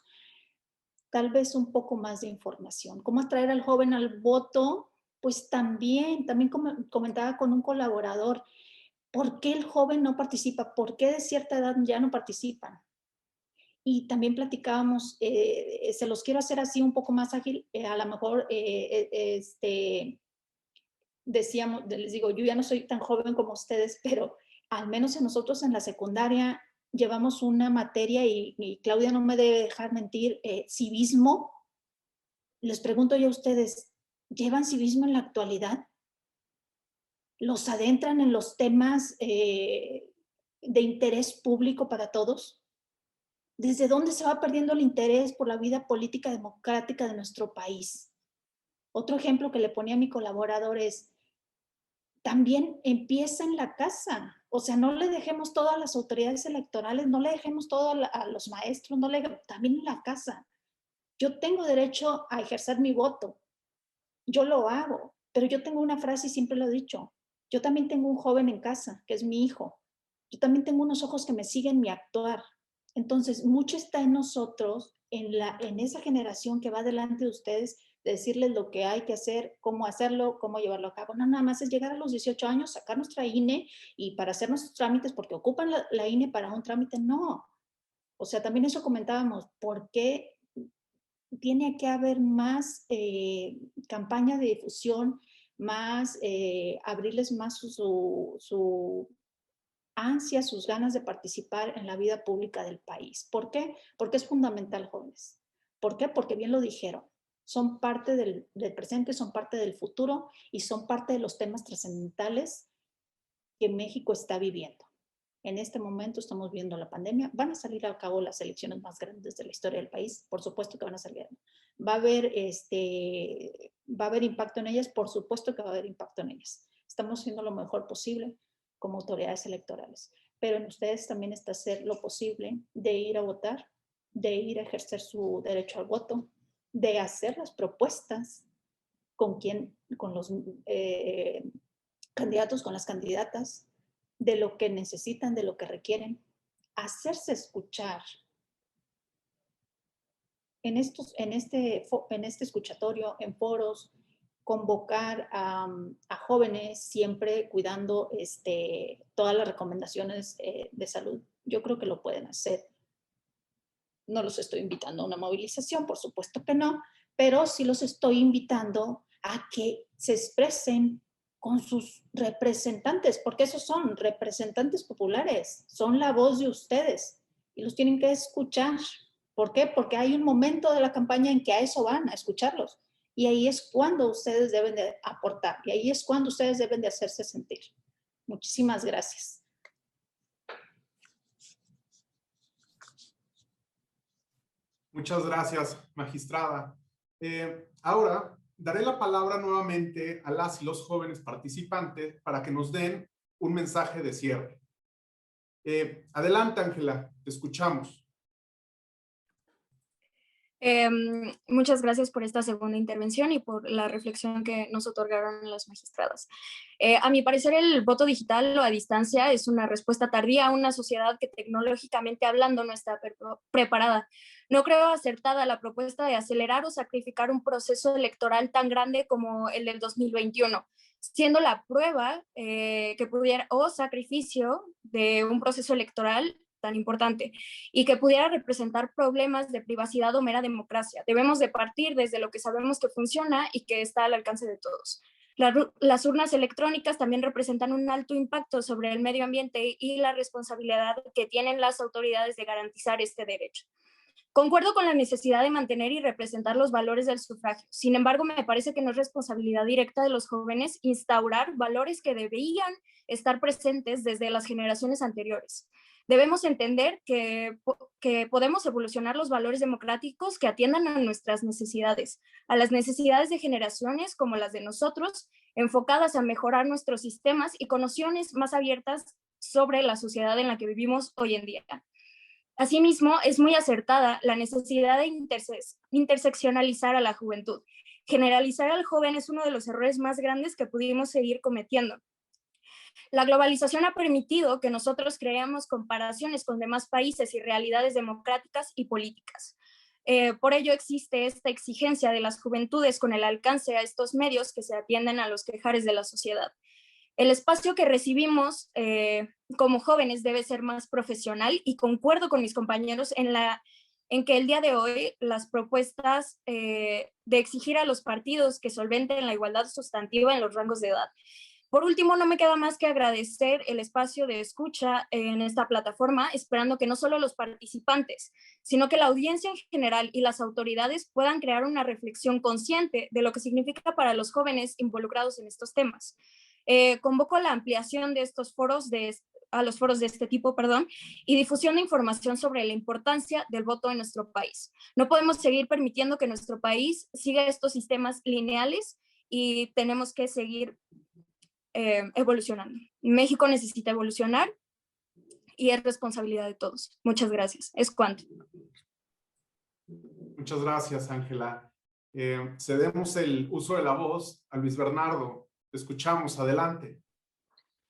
Tal vez un poco más de información. ¿Cómo atraer al joven al voto? Pues también comentaba con un colaborador, ¿por qué el joven no participa? ¿Por qué de cierta edad ya no participan? Y también platicábamos, se los quiero hacer así un poco más ágil, a lo mejor decíamos, les digo, yo ya no soy tan joven como ustedes, pero al menos en nosotros en la secundaria llevamos una materia y Claudia no me debe dejar mentir, civismo. Les pregunto yo a ustedes, llevan civismo en la actualidad, los adentran en los temas de interés público para todos. ¿Desde dónde se va perdiendo el interés por la vida política democrática de nuestro país? Otro ejemplo que le ponía a mi colaborador es, también empieza en la casa. O sea, no le dejemos todo a las autoridades electorales, no le dejemos todo a los maestros, también en la casa. Yo tengo derecho a ejercer mi voto. Yo lo hago, pero yo tengo una frase y siempre lo he dicho. Yo también tengo un joven en casa, que es mi hijo. Yo también tengo unos ojos que me siguen mi actuar. Entonces, mucho está en nosotros, en esa generación que va delante de ustedes, de decirles lo que hay que hacer, cómo hacerlo, cómo llevarlo a cabo. No, nada más es llegar a los 18 años, sacar nuestra INE y para hacer nuestros trámites, porque ocupan la INE para un trámite, no. O sea, también eso comentábamos, ¿por qué tiene que haber más campaña de difusión, más abrirles más su ansia, sus ganas de participar en la vida pública del país? ¿Por qué? Porque es fundamental, jóvenes. ¿Por qué? Porque bien lo dijeron, son parte del presente, son parte del futuro y son parte de los temas trascendentales que México está viviendo. En este momento estamos viendo la pandemia, van a salir a cabo las elecciones más grandes de la historia del país, por supuesto que van a salir. Va a haber impacto en ellas, por supuesto que va a haber impacto en ellas. Estamos haciendo lo mejor posible como autoridades electorales, pero en ustedes también está hacer lo posible de ir a votar, de ir a ejercer su derecho al voto, de hacer las propuestas con los candidatos, con las candidatas, de lo que necesitan, de lo que requieren, hacerse escuchar. En este escuchatorio, en foros, convocar a jóvenes, siempre cuidando todas las recomendaciones de salud. Yo creo que lo pueden hacer. No los estoy invitando a una movilización, por supuesto que no, pero sí los estoy invitando a que se expresen con sus representantes, porque esos son representantes populares, son la voz de ustedes y los tienen que escuchar. ¿Por qué? Porque hay un momento de la campaña en que a eso van, a escucharlos. Y ahí es cuando ustedes deben de aportar, y ahí es cuando ustedes deben de hacerse sentir. Muchísimas gracias. Muchas gracias, magistrada. Ahora daré la palabra nuevamente a las y los jóvenes participantes para que nos den un mensaje de cierre. Adelante, Ángela, te escuchamos. Muchas gracias por esta segunda intervención y por la reflexión que nos otorgaron las magistradas. A mi parecer, el voto digital o a distancia es una respuesta tardía a una sociedad que tecnológicamente hablando no está preparada. No creo acertada la propuesta de acelerar o sacrificar un proceso electoral tan grande como el del 2021, siendo la prueba que pudiera, o sacrificio de un proceso electoral tan importante y que pudiera representar problemas de privacidad o mera democracia. Debemos de partir desde lo que sabemos que funciona y que está al alcance de todos. Las urnas electrónicas también representan un alto impacto sobre el medio ambiente y la responsabilidad que tienen las autoridades de garantizar este derecho. Concuerdo con la necesidad de mantener y representar los valores del sufragio. Sin embargo, me parece que no es responsabilidad directa de los jóvenes instaurar valores que deberían estar presentes desde las generaciones anteriores. Debemos entender que podemos evolucionar los valores democráticos que atiendan a nuestras necesidades, a las necesidades de generaciones como las de nosotros, enfocadas a mejorar nuestros sistemas y con nociones más abiertas sobre la sociedad en la que vivimos hoy en día. Asimismo, es muy acertada la necesidad de interseccionalizar a la juventud. Generalizar al joven es uno de los errores más grandes que pudimos seguir cometiendo. La globalización ha permitido que nosotros creemos comparaciones con demás países y realidades democráticas y políticas. Por ello existe esta exigencia de las juventudes con el alcance a estos medios que se atienden a los quejares de la sociedad. El espacio que recibimos como jóvenes debe ser más profesional y concuerdo con mis compañeros en que el día de hoy las propuestas de exigir a los partidos que solventen la igualdad sustantiva en los rangos de edad, Por último, no me queda más que agradecer el espacio de escucha en esta plataforma, esperando que no solo los participantes, sino que la audiencia en general y las autoridades puedan crear una reflexión consciente de lo que significa para los jóvenes involucrados en estos temas. Convoco la ampliación de estos foros a los foros de este tipo, y difusión de información sobre la importancia del voto en nuestro país. No podemos seguir permitiendo que nuestro país siga estos sistemas lineales y tenemos que seguir evolucionando. México necesita evolucionar y es responsabilidad de todos. Muchas gracias. Es cuanto. Muchas gracias, Ángela. Cedemos el uso de la voz a Luis Bernardo. Te escuchamos. Adelante.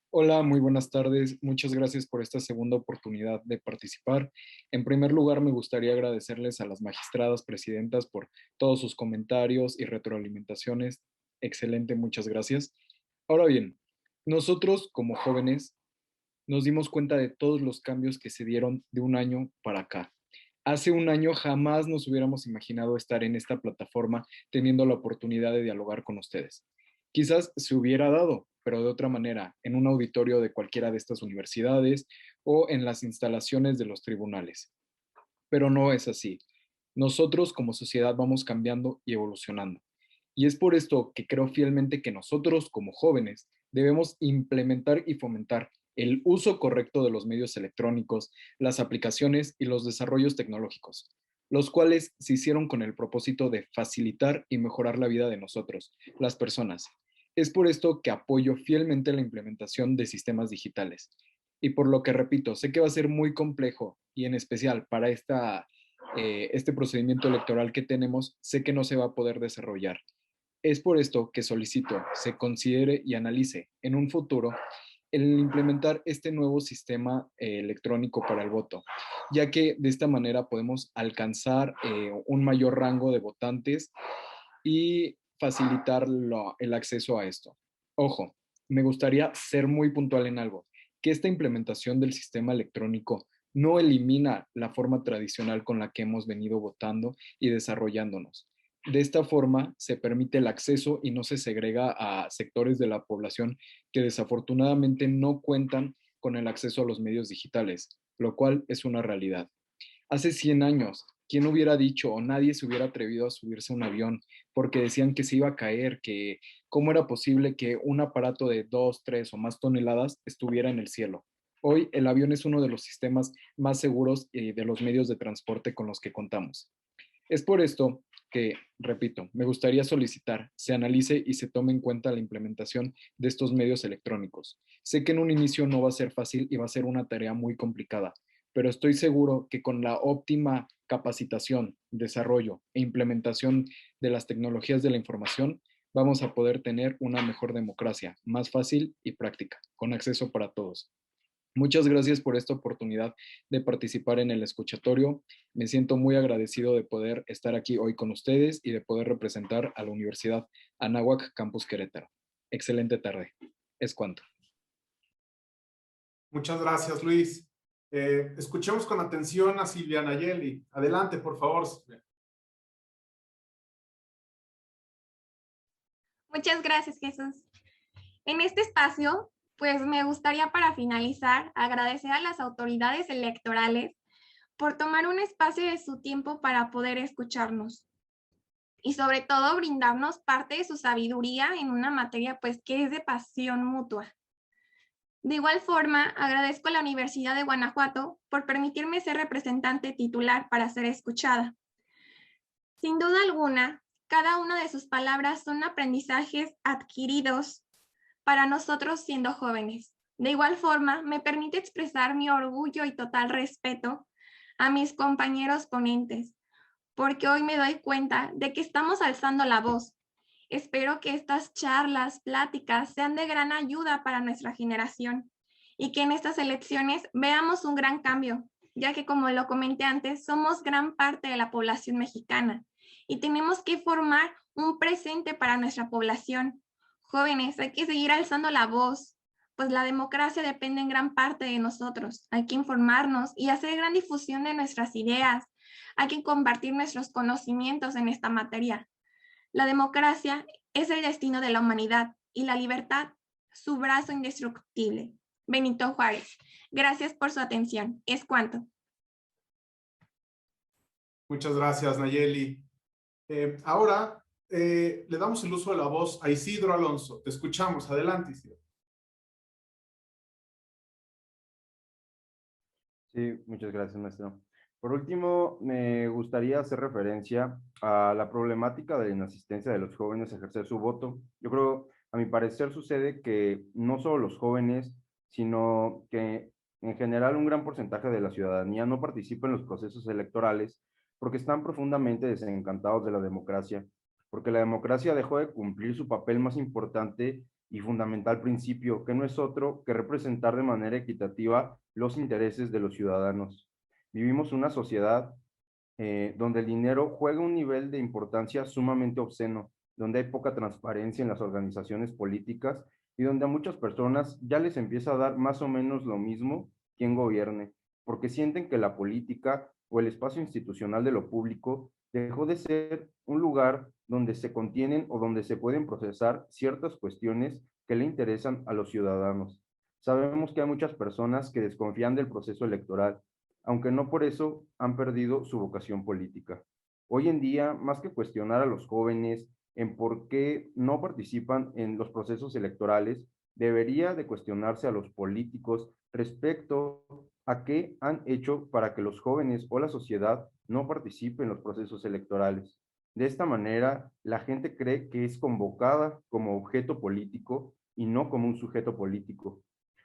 Hola, muy buenas tardes. Muchas gracias por esta segunda oportunidad de participar. En primer lugar, me gustaría agradecerles a las magistradas presidentas por todos sus comentarios y retroalimentaciones. Excelente, muchas gracias. Ahora bien, nosotros como jóvenes nos dimos cuenta de todos los cambios que se dieron de un año para acá. Hace un año jamás nos hubiéramos imaginado estar en esta plataforma teniendo la oportunidad de dialogar con ustedes. Quizás se hubiera dado, pero de otra manera, en un auditorio de cualquiera de estas universidades o en las instalaciones de los tribunales. Pero no es así. Nosotros como sociedad vamos cambiando y evolucionando. Y es por esto que creo fielmente que nosotros como jóvenes debemos implementar y fomentar el uso correcto de los medios electrónicos, las aplicaciones y los desarrollos tecnológicos, los cuales se hicieron con el propósito de facilitar y mejorar la vida de nosotros, las personas. Es por esto que apoyo fielmente la implementación de sistemas digitales. Y por lo que repito, sé que va a ser muy complejo y en especial para este procedimiento electoral que tenemos, sé que no se va a poder desarrollar. Es por esto que solicito se considere y analice en un futuro el implementar este nuevo sistema electrónico para el voto, ya que de esta manera podemos alcanzar un mayor rango de votantes y facilitar el acceso a esto. Ojo, me gustaría ser muy puntual en algo, que esta implementación del sistema electrónico no elimina la forma tradicional con la que hemos venido votando y desarrollándonos. De esta forma se permite el acceso y no se segrega a sectores de la población que desafortunadamente no cuentan con el acceso a los medios digitales, lo cual es una realidad. Hace 100 años, ¿quién hubiera dicho o nadie se hubiera atrevido a subirse a un avión porque decían que se iba a caer, que cómo era posible que un aparato de 2, 3 o más toneladas estuviera en el cielo? Hoy el avión es uno de los sistemas más seguros de los medios de transporte con los que contamos. Es por esto que, repito, me gustaría solicitar se analice y se tome en cuenta la implementación de estos medios electrónicos. Sé que en un inicio no va a ser fácil y va a ser una tarea muy complicada, pero estoy seguro que con la óptima capacitación, desarrollo e implementación de las tecnologías de la información, vamos a poder tener una mejor democracia, más fácil y práctica, con acceso para todos. Muchas gracias por esta oportunidad de participar en el escuchatorio. Me siento muy agradecido de poder estar aquí hoy con ustedes y de poder representar a la Universidad Anáhuac Campus Querétaro. Excelente tarde. Es cuanto. Muchas gracias, Luis. Escuchemos con atención a Silvia Nayeli. Adelante, por favor, Silvia. Muchas gracias, Jesús. En este espacio, pues me gustaría para finalizar agradecer a las autoridades electorales por tomar un espacio de su tiempo para poder escucharnos y sobre todo brindarnos parte de su sabiduría en una materia pues que es de pasión mutua. De igual forma, agradezco a la Universidad de Guanajuato por permitirme ser representante titular para ser escuchada. Sin duda alguna, cada una de sus palabras son aprendizajes adquiridos para nosotros siendo jóvenes. De igual forma, me permite expresar mi orgullo y total respeto a mis compañeros ponentes, porque hoy me doy cuenta de que estamos alzando la voz. Espero que estas charlas, pláticas, sean de gran ayuda para nuestra generación y que en estas elecciones veamos un gran cambio, ya que como lo comenté antes, somos gran parte de la población mexicana y tenemos que formar un presente para nuestra población. Jóvenes, hay que seguir alzando la voz, pues la democracia depende en gran parte de nosotros. Hay que informarnos y hacer gran difusión de nuestras ideas. Hay que compartir nuestros conocimientos en esta materia. La democracia es el destino de la humanidad y la libertad su brazo indestructible. Benito Juárez. Gracias por su atención. Es cuanto. Muchas gracias, Nayeli. Ahora le damos el uso de la voz a Isidro Alonso. Te escuchamos. Adelante, Isidro. Sí, muchas gracias, maestro. Por último, me gustaría hacer referencia a la problemática de la inasistencia de los jóvenes a ejercer su voto. Yo creo, a mi parecer, sucede que no solo los jóvenes, sino que en general un gran porcentaje de la ciudadanía no participa en los procesos electorales porque están profundamente desencantados de la democracia, porque la democracia dejó de cumplir su papel más importante y fundamental principio, que no es otro que representar de manera equitativa los intereses de los ciudadanos. Vivimos una sociedad donde el dinero juega un nivel de importancia sumamente obsceno, donde hay poca transparencia en las organizaciones políticas y donde a muchas personas ya les empieza a dar más o menos lo mismo quien gobierne, porque sienten que la política o el espacio institucional de lo público dejó de ser un lugar donde se contienen o donde se pueden procesar ciertas cuestiones que le interesan a los ciudadanos. Sabemos que hay muchas personas que desconfían del proceso electoral, aunque no por eso han perdido su vocación política. Hoy en día, más que cuestionar a los jóvenes en por qué no participan en los procesos electorales, debería de cuestionarse a los políticos respecto a qué han hecho para que los jóvenes o la sociedad no participen en los procesos electorales. De esta manera, la gente cree que es convocada como objeto político y no como un sujeto político.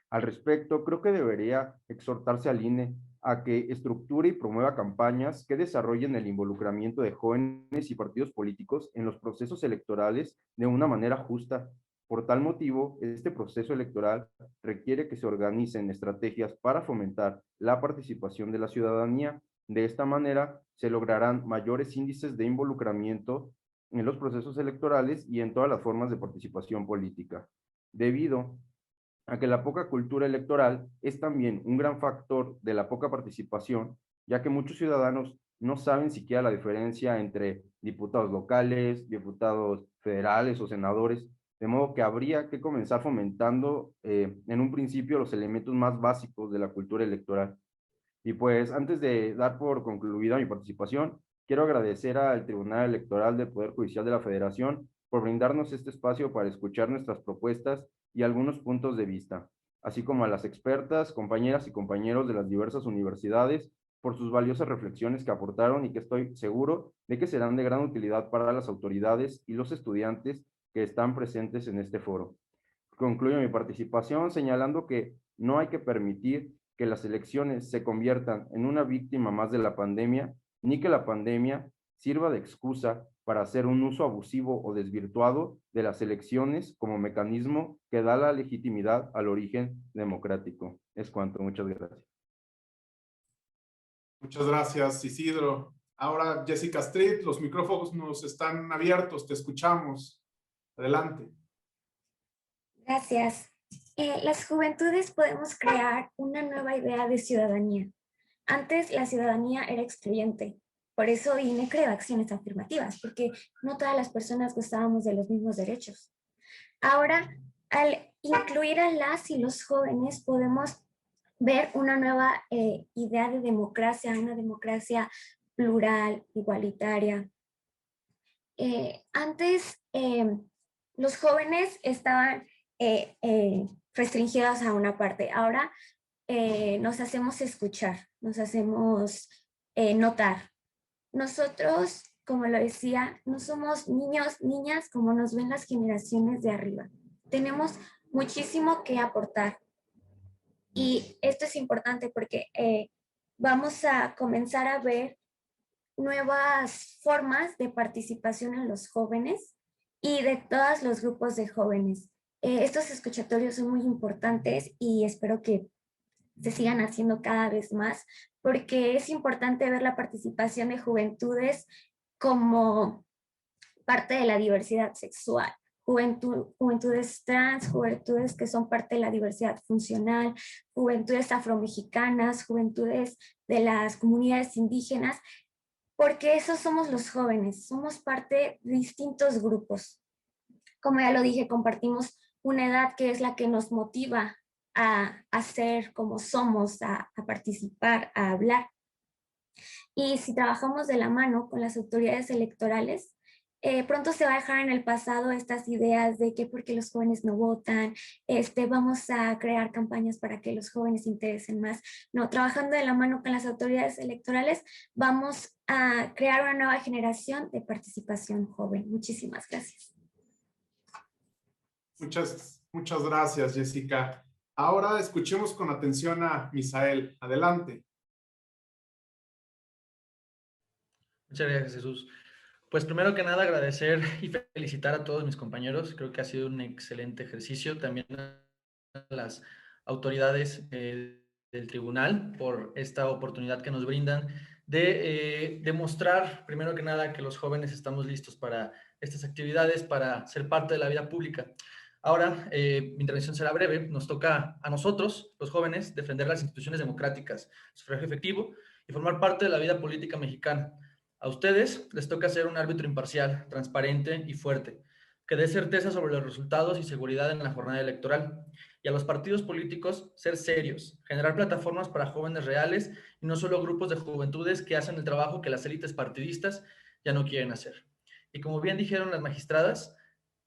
Al respecto, creo que debería exhortarse al INE a que estructure y promueva campañas que desarrollen el involucramiento de jóvenes y partidos políticos en los procesos electorales de una manera justa. Por tal motivo, este proceso electoral requiere que se organicen estrategias para fomentar la participación de la ciudadanía. De esta manera, se lograrán mayores índices de involucramiento en los procesos electorales y en todas las formas de participación política. Debido a que la poca cultura electoral es también un gran factor de la poca participación, ya que muchos ciudadanos no saben siquiera la diferencia entre diputados locales, diputados federales o senadores, de modo que habría que comenzar fomentando en un principio los elementos más básicos de la cultura electoral. Y pues antes de dar por concluida mi participación, quiero agradecer al Tribunal Electoral del Poder Judicial de la Federación por brindarnos este espacio para escuchar nuestras propuestas y algunos puntos de vista, así como a las expertas, compañeras y compañeros de las diversas universidades por sus valiosas reflexiones que aportaron y que estoy seguro de que serán de gran utilidad para las autoridades y los estudiantes que están presentes en este foro. Concluyo mi participación señalando que no hay que permitir que las elecciones se conviertan en una víctima más de la pandemia, ni que la pandemia sirva de excusa para hacer un uso abusivo o desvirtuado de las elecciones como mecanismo que da la legitimidad al origen democrático. Es cuanto. Muchas gracias. Muchas gracias, Isidro. Ahora, Jessica Street, los micrófonos nos están abiertos, te escuchamos. Adelante. Gracias. Las juventudes podemos crear una nueva idea de ciudadanía. Antes la ciudadanía era excluyente. Por eso INE creó acciones afirmativas, porque no todas las personas gozábamos de los mismos derechos. Ahora, al incluir a las y los jóvenes, podemos ver una nueva idea de democracia, una democracia plural, igualitaria. Antes, los jóvenes estaban restringidos a una parte. Ahora nos hacemos escuchar, nos hacemos notar. Nosotros, como lo decía, no somos niños, niñas, como nos ven las generaciones de arriba. Tenemos muchísimo que aportar. Y esto es importante porque vamos a comenzar a ver nuevas formas de participación en los jóvenes y de todos los grupos de jóvenes. Estos escuchatorios son muy importantes y espero que se sigan haciendo cada vez más, porque es importante ver la participación de juventudes como parte de la diversidad sexual. Juventudes trans, juventudes que son parte de la diversidad funcional, juventudes afromexicanas, juventudes de las comunidades indígenas, porque esos somos los jóvenes, somos parte de distintos grupos. Como ya lo dije, compartimos una edad que es la que nos motiva a ser como somos, a participar, a hablar. Y si trabajamos de la mano con las autoridades electorales, pronto se va a dejar en el pasado estas ideas de que porque los jóvenes no votan, vamos a crear campañas para que los jóvenes se interesen más. No, trabajando de la mano con las autoridades electorales, vamos a crear una nueva generación de participación joven. Muchísimas gracias. Muchas gracias, Jessica. Ahora escuchemos con atención a Misael. Adelante. Muchas gracias, Jesús. Pues primero que nada agradecer y felicitar a todos mis compañeros. Creo que ha sido un excelente ejercicio. También a las autoridades del tribunal por esta oportunidad que nos brindan de demostrar, primero que nada, que los jóvenes estamos listos para estas actividades, para ser parte de la vida pública. Ahora, mi intervención será breve. Nos toca a nosotros, los jóvenes, defender las instituciones democráticas, sufragio efectivo y formar parte de la vida política mexicana. A ustedes les toca ser un árbitro imparcial, transparente y fuerte, que dé certeza sobre los resultados y seguridad en la jornada electoral. Y a los partidos políticos, ser serios, generar plataformas para jóvenes reales y no solo grupos de juventudes que hacen el trabajo que las élites partidistas ya no quieren hacer. Y como bien dijeron las magistradas,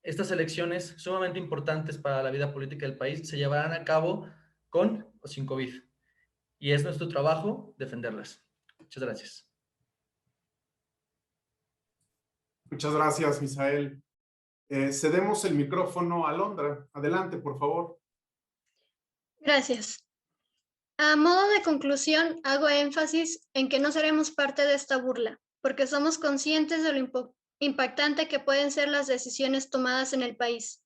estas elecciones sumamente importantes para la vida política del país se llevarán a cabo con o sin COVID. Y es nuestro trabajo defenderlas. Muchas gracias. Muchas gracias, Misael. Cedemos el micrófono a Alondra. Adelante, por favor. Gracias. A modo de conclusión, hago énfasis en que no seremos parte de esta burla, porque somos conscientes de lo impactante que pueden ser las decisiones tomadas en el país.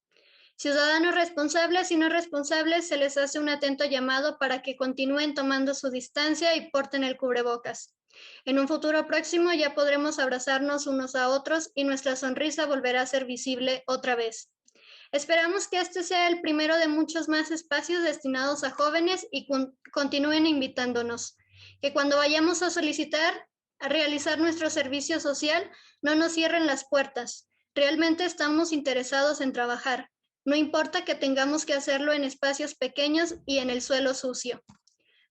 Ciudadanos responsables y no responsables se les hace un atento llamado para que continúen tomando su distancia y porten el cubrebocas. En un futuro próximo ya podremos abrazarnos unos a otros y nuestra sonrisa volverá a ser visible otra vez. Esperamos que este sea el primero de muchos más espacios destinados a jóvenes y continúen invitándonos. Que cuando vayamos a solicitar, a realizar nuestro servicio social, no nos cierren las puertas. Realmente estamos interesados en trabajar. No importa que tengamos que hacerlo en espacios pequeños y en el suelo sucio.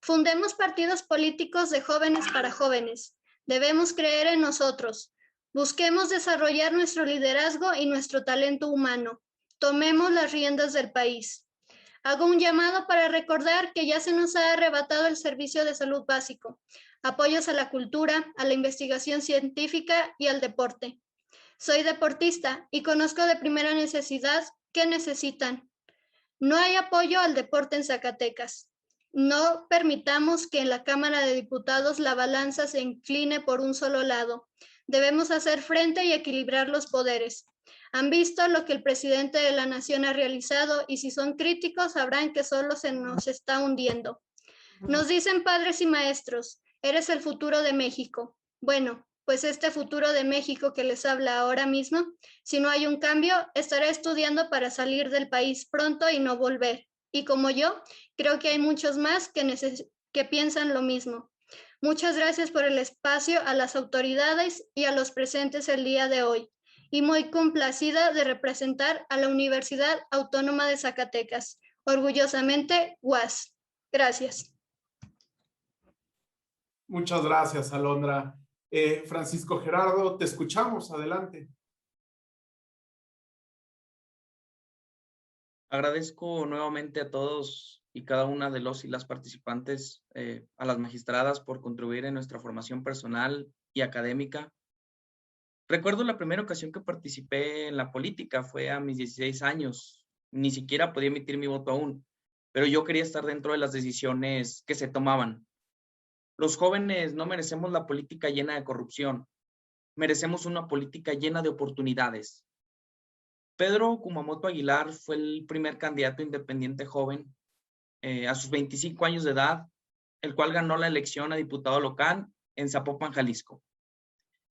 Fundemos partidos políticos de jóvenes para jóvenes. Debemos creer en nosotros. Busquemos desarrollar nuestro liderazgo y nuestro talento humano. Tomemos las riendas del país. Hago un llamado para recordar que ya se nos ha arrebatado el servicio de salud básico, apoyos a la cultura, a la investigación científica y al deporte. Soy deportista y conozco de primera necesidad qué necesitan. No hay apoyo al deporte en Zacatecas. No permitamos que en la Cámara de Diputados la balanza se incline por un solo lado. Debemos hacer frente y equilibrar los poderes. Han visto lo que el presidente de la nación ha realizado y si son críticos sabrán que solo se nos está hundiendo. Nos dicen padres y maestros, eres el futuro de México. Bueno, pues este futuro de México que les habla ahora mismo, si no hay un cambio, estará estudiando para salir del país pronto y no volver. Y como yo, creo que hay muchos más que piensan lo mismo. Muchas gracias por el espacio a las autoridades y a los presentes el día de hoy. Y muy complacida de representar a la Universidad Autónoma de Zacatecas. Orgullosamente, UAS. Gracias. Muchas gracias, Alondra. Francisco Gerardo, te escuchamos. Adelante. Agradezco nuevamente a todos y cada una de los y las participantes, a las magistradas por contribuir en nuestra formación personal y académica. Recuerdo la primera ocasión que participé en la política, fue a mis 16 años. Ni siquiera podía emitir mi voto aún, pero yo quería estar dentro de las decisiones que se tomaban. Los jóvenes no merecemos la política llena de corrupción, merecemos una política llena de oportunidades. Pedro Kumamoto Aguilar fue el primer candidato independiente joven a sus 25 años de edad, el cual ganó la elección a diputado local en Zapopan, Jalisco.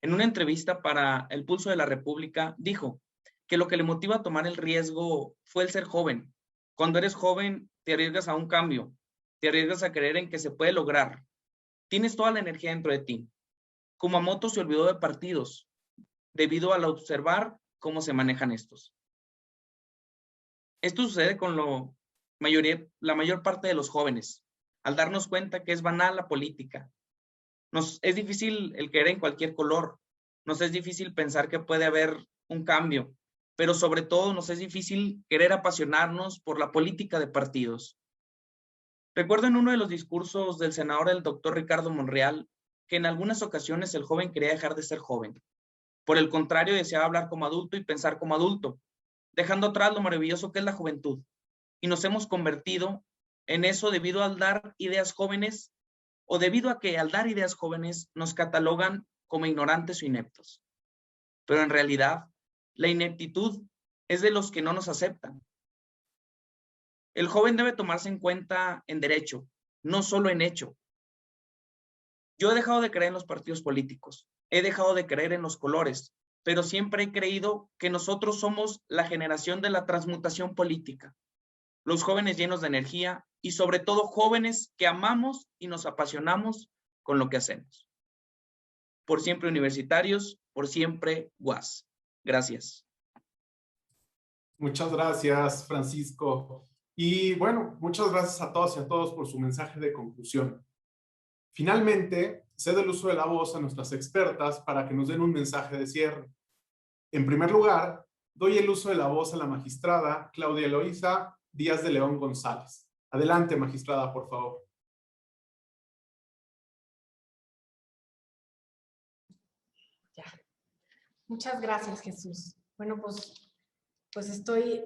En una entrevista para El Pulso de la República, dijo que lo que le motiva a tomar el riesgo fue el ser joven. Cuando eres joven, te arriesgas a un cambio, te arriesgas a creer en que se puede lograr. Tienes toda la energía dentro de ti. Kumamoto se olvidó de partidos, debido al observar cómo se manejan estos. Esto sucede con la mayor parte de los jóvenes, al darnos cuenta que es banal la política. Nos es difícil el querer en cualquier color, nos es difícil pensar que puede haber un cambio, pero sobre todo nos es difícil querer apasionarnos por la política de partidos. Recuerdo en uno de los discursos del senador, el doctor Ricardo Monreal, que en algunas ocasiones el joven quería dejar de ser joven. Por el contrario, deseaba hablar como adulto y pensar como adulto, dejando atrás lo maravilloso que es la juventud. Y nos hemos convertido en eso debido a dar ideas jóvenes, o debido a que al dar ideas jóvenes nos catalogan como ignorantes o ineptos. Pero en realidad, la ineptitud es de los que no nos aceptan. El joven debe tomarse en cuenta en derecho, no solo en hecho. Yo he dejado de creer en los partidos políticos, he dejado de creer en los colores, pero siempre he creído que nosotros somos la generación de la transmutación política. Los jóvenes llenos de energía y sobre todo jóvenes que amamos y nos apasionamos con lo que hacemos. Por siempre universitarios, por siempre UAS. Gracias. Muchas gracias, Francisco. Y bueno, muchas gracias a todas y a todos por su mensaje de conclusión. Finalmente, cedo el uso de la voz a nuestras expertas para que nos den un mensaje de cierre. En primer lugar, doy el uso de la voz a la magistrada Claudia Eloísa Díaz de León González. Adelante, magistrada, por favor. Ya. Muchas gracias, Jesús. Bueno, pues estoy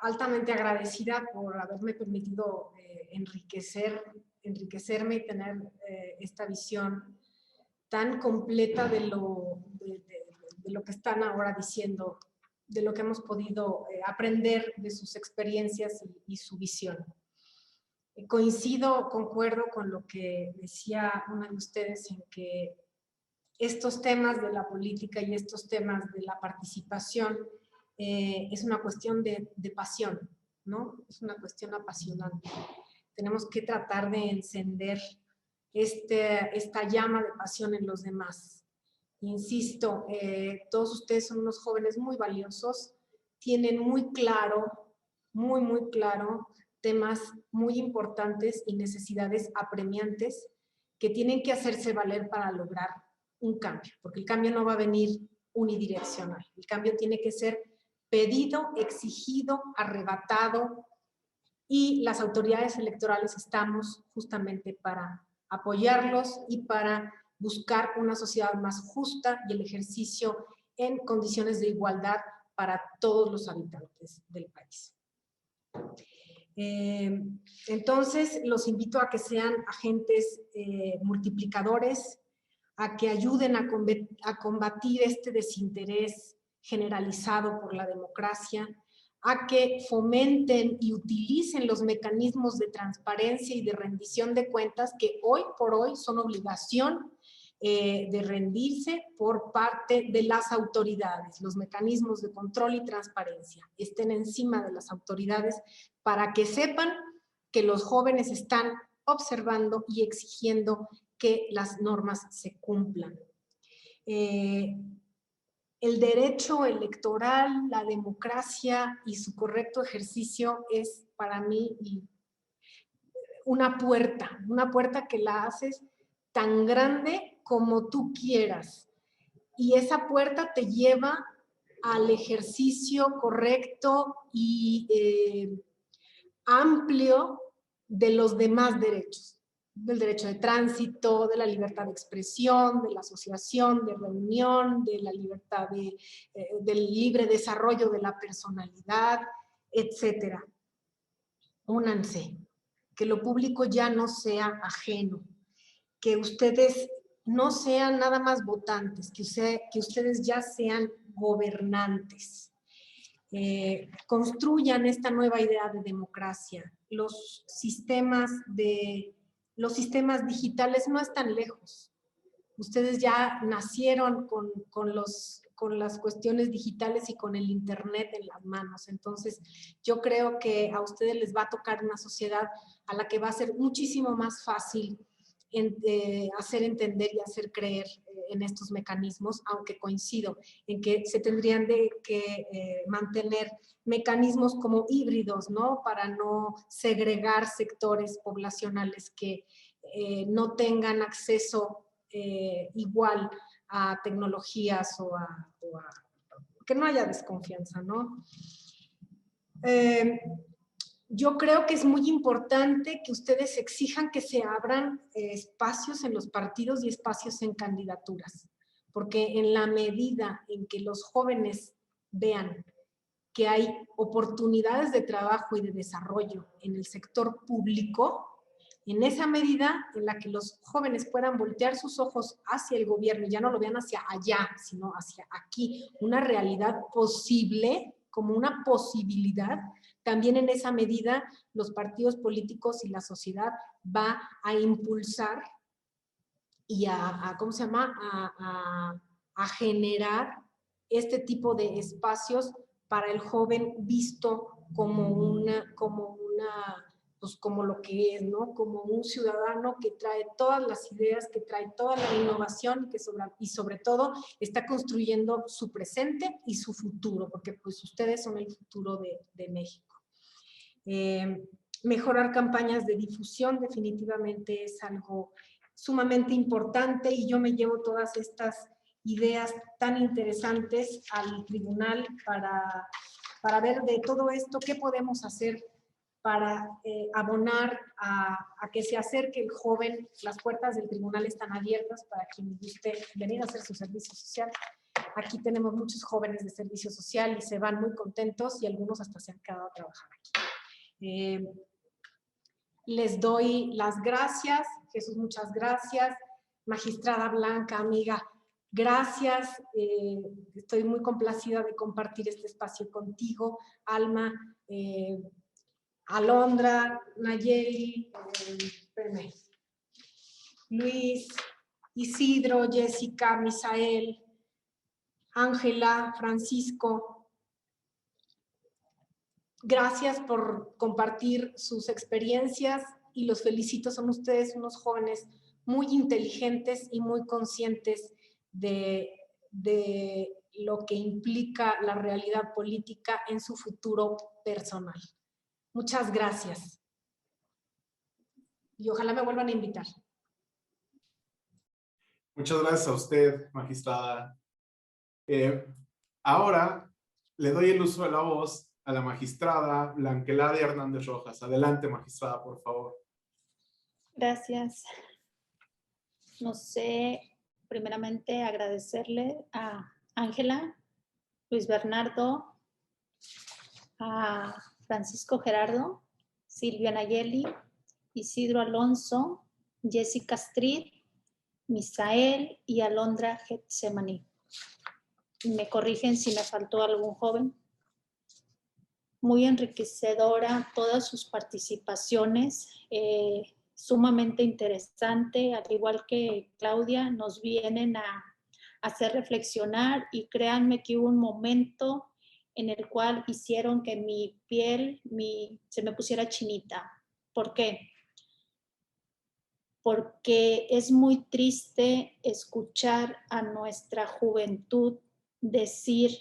altamente agradecida por haberme permitido enriquecerme y tener esta visión tan completa de lo que están ahora diciendo, de lo que hemos podido aprender de sus experiencias y su visión. Concuerdo con lo que decía una de ustedes en que estos temas de la política y estos temas de la participación es una cuestión de pasión, ¿no? Es una cuestión apasionante. Tenemos que tratar de encender esta llama de pasión en los demás. Insisto, todos ustedes son unos jóvenes muy valiosos, tienen muy claro, muy claro, temas muy importantes y necesidades apremiantes que tienen que hacerse valer para lograr un cambio, porque el cambio no va a venir unidireccional. El cambio tiene que ser pedido, exigido, arrebatado, y las autoridades electorales estamos justamente para apoyarlos y para buscar una sociedad más justa y el ejercicio en condiciones de igualdad para todos los habitantes del país. Entonces, los invito a que sean agentes multiplicadores, a que ayuden a combatir este desinterés generalizado por la democracia, a que fomenten y utilicen los mecanismos de transparencia y de rendición de cuentas que hoy por hoy son obligación de rendirse por parte de las autoridades. Los mecanismos de control y transparencia estén encima de las autoridades para que sepan que los jóvenes están observando y exigiendo que las normas se cumplan. El derecho electoral, la democracia y su correcto ejercicio es para mí una puerta que la haces tan grande como tú quieras. Y esa puerta te lleva al ejercicio correcto y amplio de los demás derechos, del derecho de tránsito, de la libertad de expresión, de la asociación, de reunión, de la libertad del libre desarrollo de la personalidad, etc. Únanse, que lo público ya no sea ajeno, que ustedes no sean nada más votantes, que ustedes ya sean gobernantes. Construyan esta nueva idea de democracia. Los sistemas digitales no están lejos. Ustedes ya nacieron con las cuestiones digitales y con el internet en las manos. Entonces, yo creo que a ustedes les va a tocar una sociedad a la que va a ser muchísimo más fácil hacer entender y hacer creer en estos mecanismos, aunque coincido en que se tendrían que mantener mecanismos como híbridos, ¿no? Para no segregar sectores poblacionales que no tengan acceso igual a tecnologías o a que no haya desconfianza, ¿no? Yo creo que es muy importante que ustedes exijan que se abran espacios en los partidos y espacios en candidaturas, porque en la medida en que los jóvenes vean que hay oportunidades de trabajo y de desarrollo en el sector público, en esa medida en la que los jóvenes puedan voltear sus ojos hacia el gobierno y ya no lo vean hacia allá, sino hacia aquí, una realidad posible, como una posibilidad, también en esa medida los partidos políticos y la sociedad va a impulsar y ¿cómo se llama? A generar este tipo de espacios para el joven visto como pues como lo que es, ¿no? Como un ciudadano que trae todas las ideas, que trae toda la innovación y sobre todo está construyendo su presente y su futuro, porque pues ustedes son el futuro de México. Mejorar campañas de difusión definitivamente es algo sumamente importante y yo me llevo todas estas ideas tan interesantes al tribunal para ver de todo esto qué podemos hacer para abonar a que se acerque el joven. Las puertas del tribunal están abiertas para quien guste venir a hacer su servicio social. Aquí tenemos muchos jóvenes de servicio social y se van muy contentos y algunos hasta se han quedado a trabajar aquí. Les doy las gracias. Jesús, muchas gracias. Magistrada Blanca, amiga, gracias. Estoy muy complacida de compartir este espacio contigo. Alma, Alondra, Nayeli, Luis, Isidro, Jessica, Misael, Ángela, Francisco. Gracias por compartir sus experiencias y los felicito. Son ustedes unos jóvenes muy inteligentes y muy conscientes de lo que implica la realidad política en su futuro personal. Muchas gracias. Y ojalá me vuelvan a invitar. Muchas gracias a usted, magistrada. Ahora le doy el uso de la voz a la magistrada Blanqueladia Hernández Rojas. Adelante, magistrada, por favor. Gracias. No sé, primeramente agradecerle a Ángela, Luis Bernardo, a Francisco Gerardo, Silvia Nayeli, Isidro Alonso, Jessica Astrid, Misael y Alondra Getsemani. Me corrigen si me faltó algún joven. Muy enriquecedora todas sus participaciones, sumamente interesante, al igual que Claudia, nos vienen a hacer reflexionar y créanme que hubo un momento en el cual hicieron que mi piel se me pusiera chinita. ¿Por qué? Porque es muy triste escuchar a nuestra juventud decir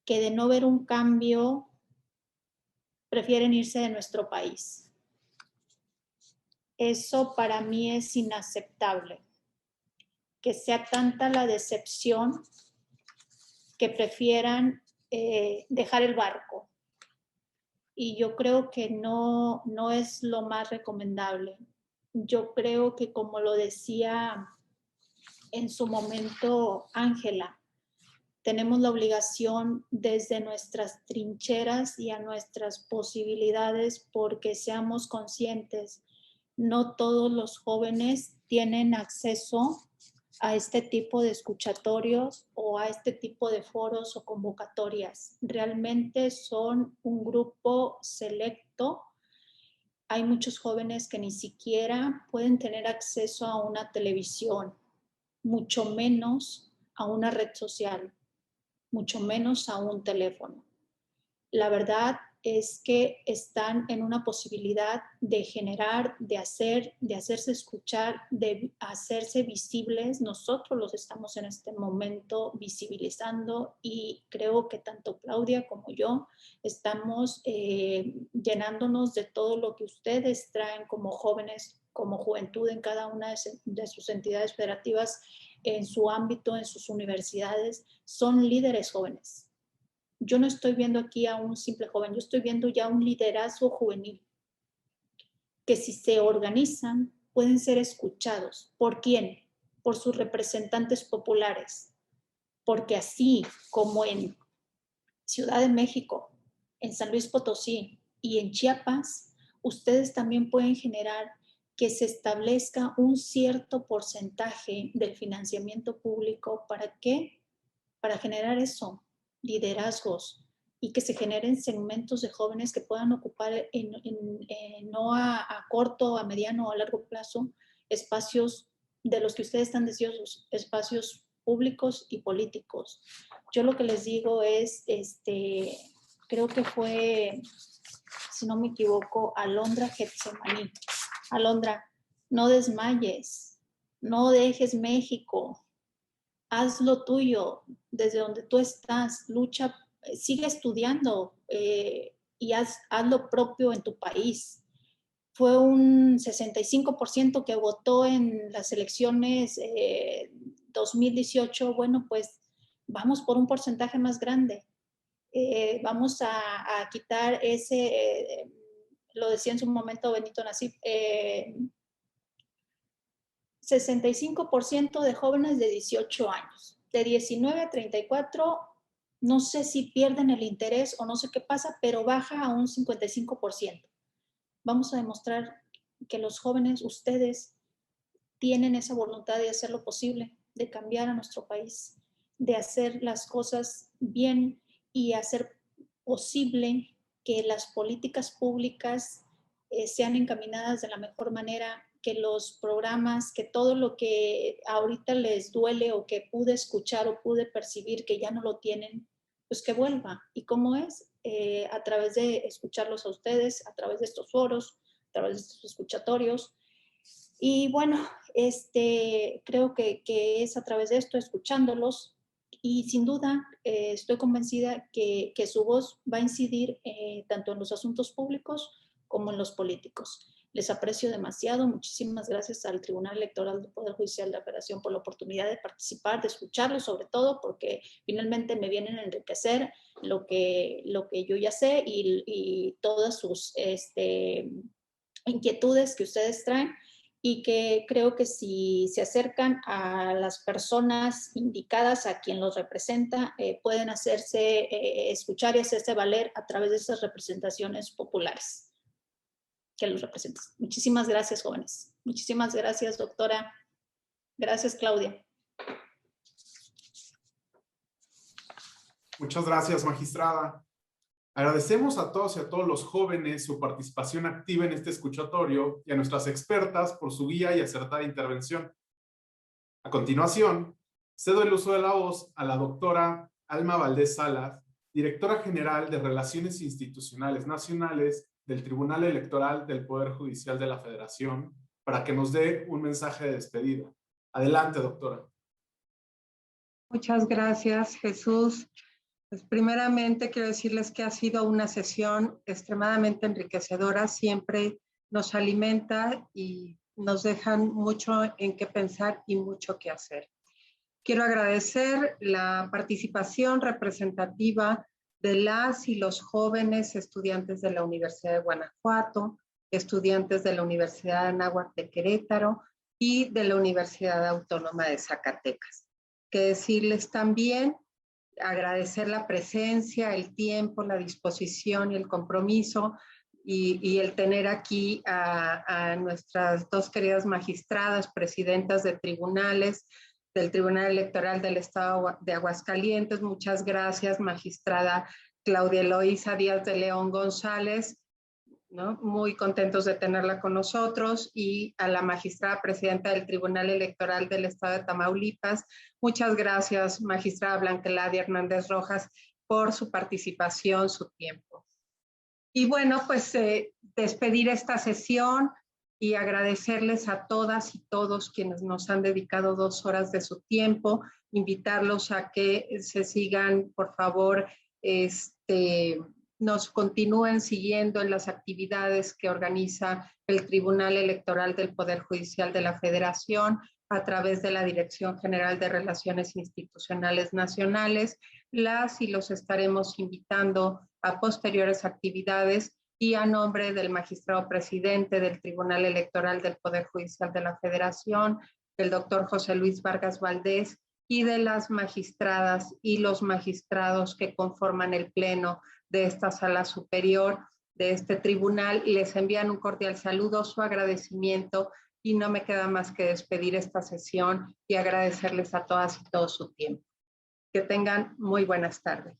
que de no ver un cambio prefieren irse de nuestro país. Eso para mí es inaceptable. Que sea tanta la decepción que prefieran dejar el barco. Y yo creo que no es lo más recomendable. Yo creo que, como lo decía en su momento Ángela, tenemos la obligación desde nuestras trincheras y a nuestras posibilidades, porque seamos conscientes, no todos los jóvenes tienen acceso a este tipo de escuchatorios o a este tipo de foros o convocatorias. Realmente son un grupo selecto. Hay muchos jóvenes que ni siquiera pueden tener acceso a una televisión, mucho menos a una red social, mucho menos a un teléfono. La verdad, es que están en una posibilidad de generar, de hacerse escuchar, de hacerse visibles. Nosotros los estamos en este momento visibilizando y creo que tanto Claudia como yo estamos llenándonos de todo lo que ustedes traen como jóvenes, como juventud en cada una de sus entidades federativas, en su ámbito, en sus universidades. Son líderes jóvenes. Yo no estoy viendo aquí a un simple joven, yo estoy viendo ya un liderazgo juvenil que si se organizan pueden ser escuchados. ¿Por quién? Por sus representantes populares. Porque así como en Ciudad de México, en San Luis Potosí y en Chiapas, ustedes también pueden generar que se establezca un cierto porcentaje del financiamiento público. ¿Para qué? Para generar eso, liderazgos, y que se generen segmentos de jóvenes que puedan ocupar no a corto, a mediano o a largo plazo espacios de los que ustedes están deseosos, espacios públicos y políticos. Yo lo que les digo es, creo que fue, si no me equivoco, Alondra Getsemaní. Alondra, no desmayes, no dejes México, haz lo tuyo desde donde tú estás, lucha, sigue estudiando y haz lo propio en tu país. Fue un 65% que votó en las elecciones 2018. Bueno, pues vamos por un porcentaje más grande. Vamos a quitar ese, lo decía en su momento Benito Nasif, 65% de jóvenes de 18 años. De 19 a 34, no sé si pierden el interés o no sé qué pasa, pero baja a un 55%. Vamos a demostrar que los jóvenes, ustedes, tienen esa voluntad de hacer lo posible, de cambiar a nuestro país, de hacer las cosas bien y hacer posible que las políticas públicas sean encaminadas de la mejor manera, que los programas, que todo lo que ahorita les duele o que pude escuchar o pude percibir que ya no lo tienen, pues que vuelva. ¿Y cómo es? A través de escucharlos a ustedes, a través de estos foros, a través de estos escuchatorios. Y bueno, creo que es a través de esto, escuchándolos, y sin duda estoy convencida que su voz va a incidir tanto en los asuntos públicos como en los políticos. Les aprecio demasiado. Muchísimas gracias al Tribunal Electoral del Poder Judicial de la Federación por la oportunidad de participar, de escucharlos, sobre todo porque finalmente me vienen a enriquecer lo que yo ya sé y todas sus inquietudes que ustedes traen, y que creo que si se acercan a las personas indicadas, a quien los representa, pueden hacerse escuchar y hacerse valer a través de esas representaciones populares que los representan. Muchísimas gracias, jóvenes. Muchísimas gracias, doctora. Gracias, Claudia. Muchas gracias, magistrada. Agradecemos a todos y a todos los jóvenes su participación activa en este escuchatorio y a nuestras expertas por su guía y acertada intervención. A continuación, cedo el uso de la voz a la doctora Alma Valdés Salas, directora general de Relaciones Institucionales Nacionales del Tribunal Electoral del Poder Judicial de la Federación, para que nos dé un mensaje de despedida. Adelante, doctora. Muchas gracias, Jesús. Pues primeramente quiero decirles que ha sido una sesión extremadamente enriquecedora, siempre nos alimenta y nos dejan mucho en qué pensar y mucho que hacer. Quiero agradecer la participación representativa de las y los jóvenes estudiantes de la Universidad de Guanajuato, estudiantes de la Universidad de Anáhuac de Querétaro y de la Universidad Autónoma de Zacatecas. Que decirles también, agradecer la presencia, el tiempo, la disposición y el compromiso y el tener aquí a nuestras dos queridas magistradas, presidentas de tribunales, del Tribunal Electoral del Estado de Aguascalientes. Muchas gracias, magistrada Claudia Eloísa Díaz de León González, ¿no? Muy contentos de tenerla con nosotros, y a la magistrada presidenta del Tribunal Electoral del Estado de Tamaulipas. Muchas gracias, magistrada Blanca Eladia Hernández Rojas, por su participación, su tiempo. Y bueno, pues despedir esta sesión y agradecerles a todas y todos quienes nos han dedicado 2 horas de su tiempo, invitarlos a que se sigan, por favor, nos continúen siguiendo en las actividades que organiza el Tribunal Electoral del Poder Judicial de la Federación a través de la Dirección General de Relaciones Institucionales Nacionales. Las y los estaremos invitando a posteriores actividades y a nombre del magistrado presidente del Tribunal Electoral del Poder Judicial de la Federación, el doctor José Luis Vargas Valdés, y de las magistradas y los magistrados que conforman el pleno de esta sala superior de este tribunal, les envían un cordial saludo, su agradecimiento, y no me queda más que despedir esta sesión y agradecerles a todas y todos su tiempo. Que tengan muy buenas tardes.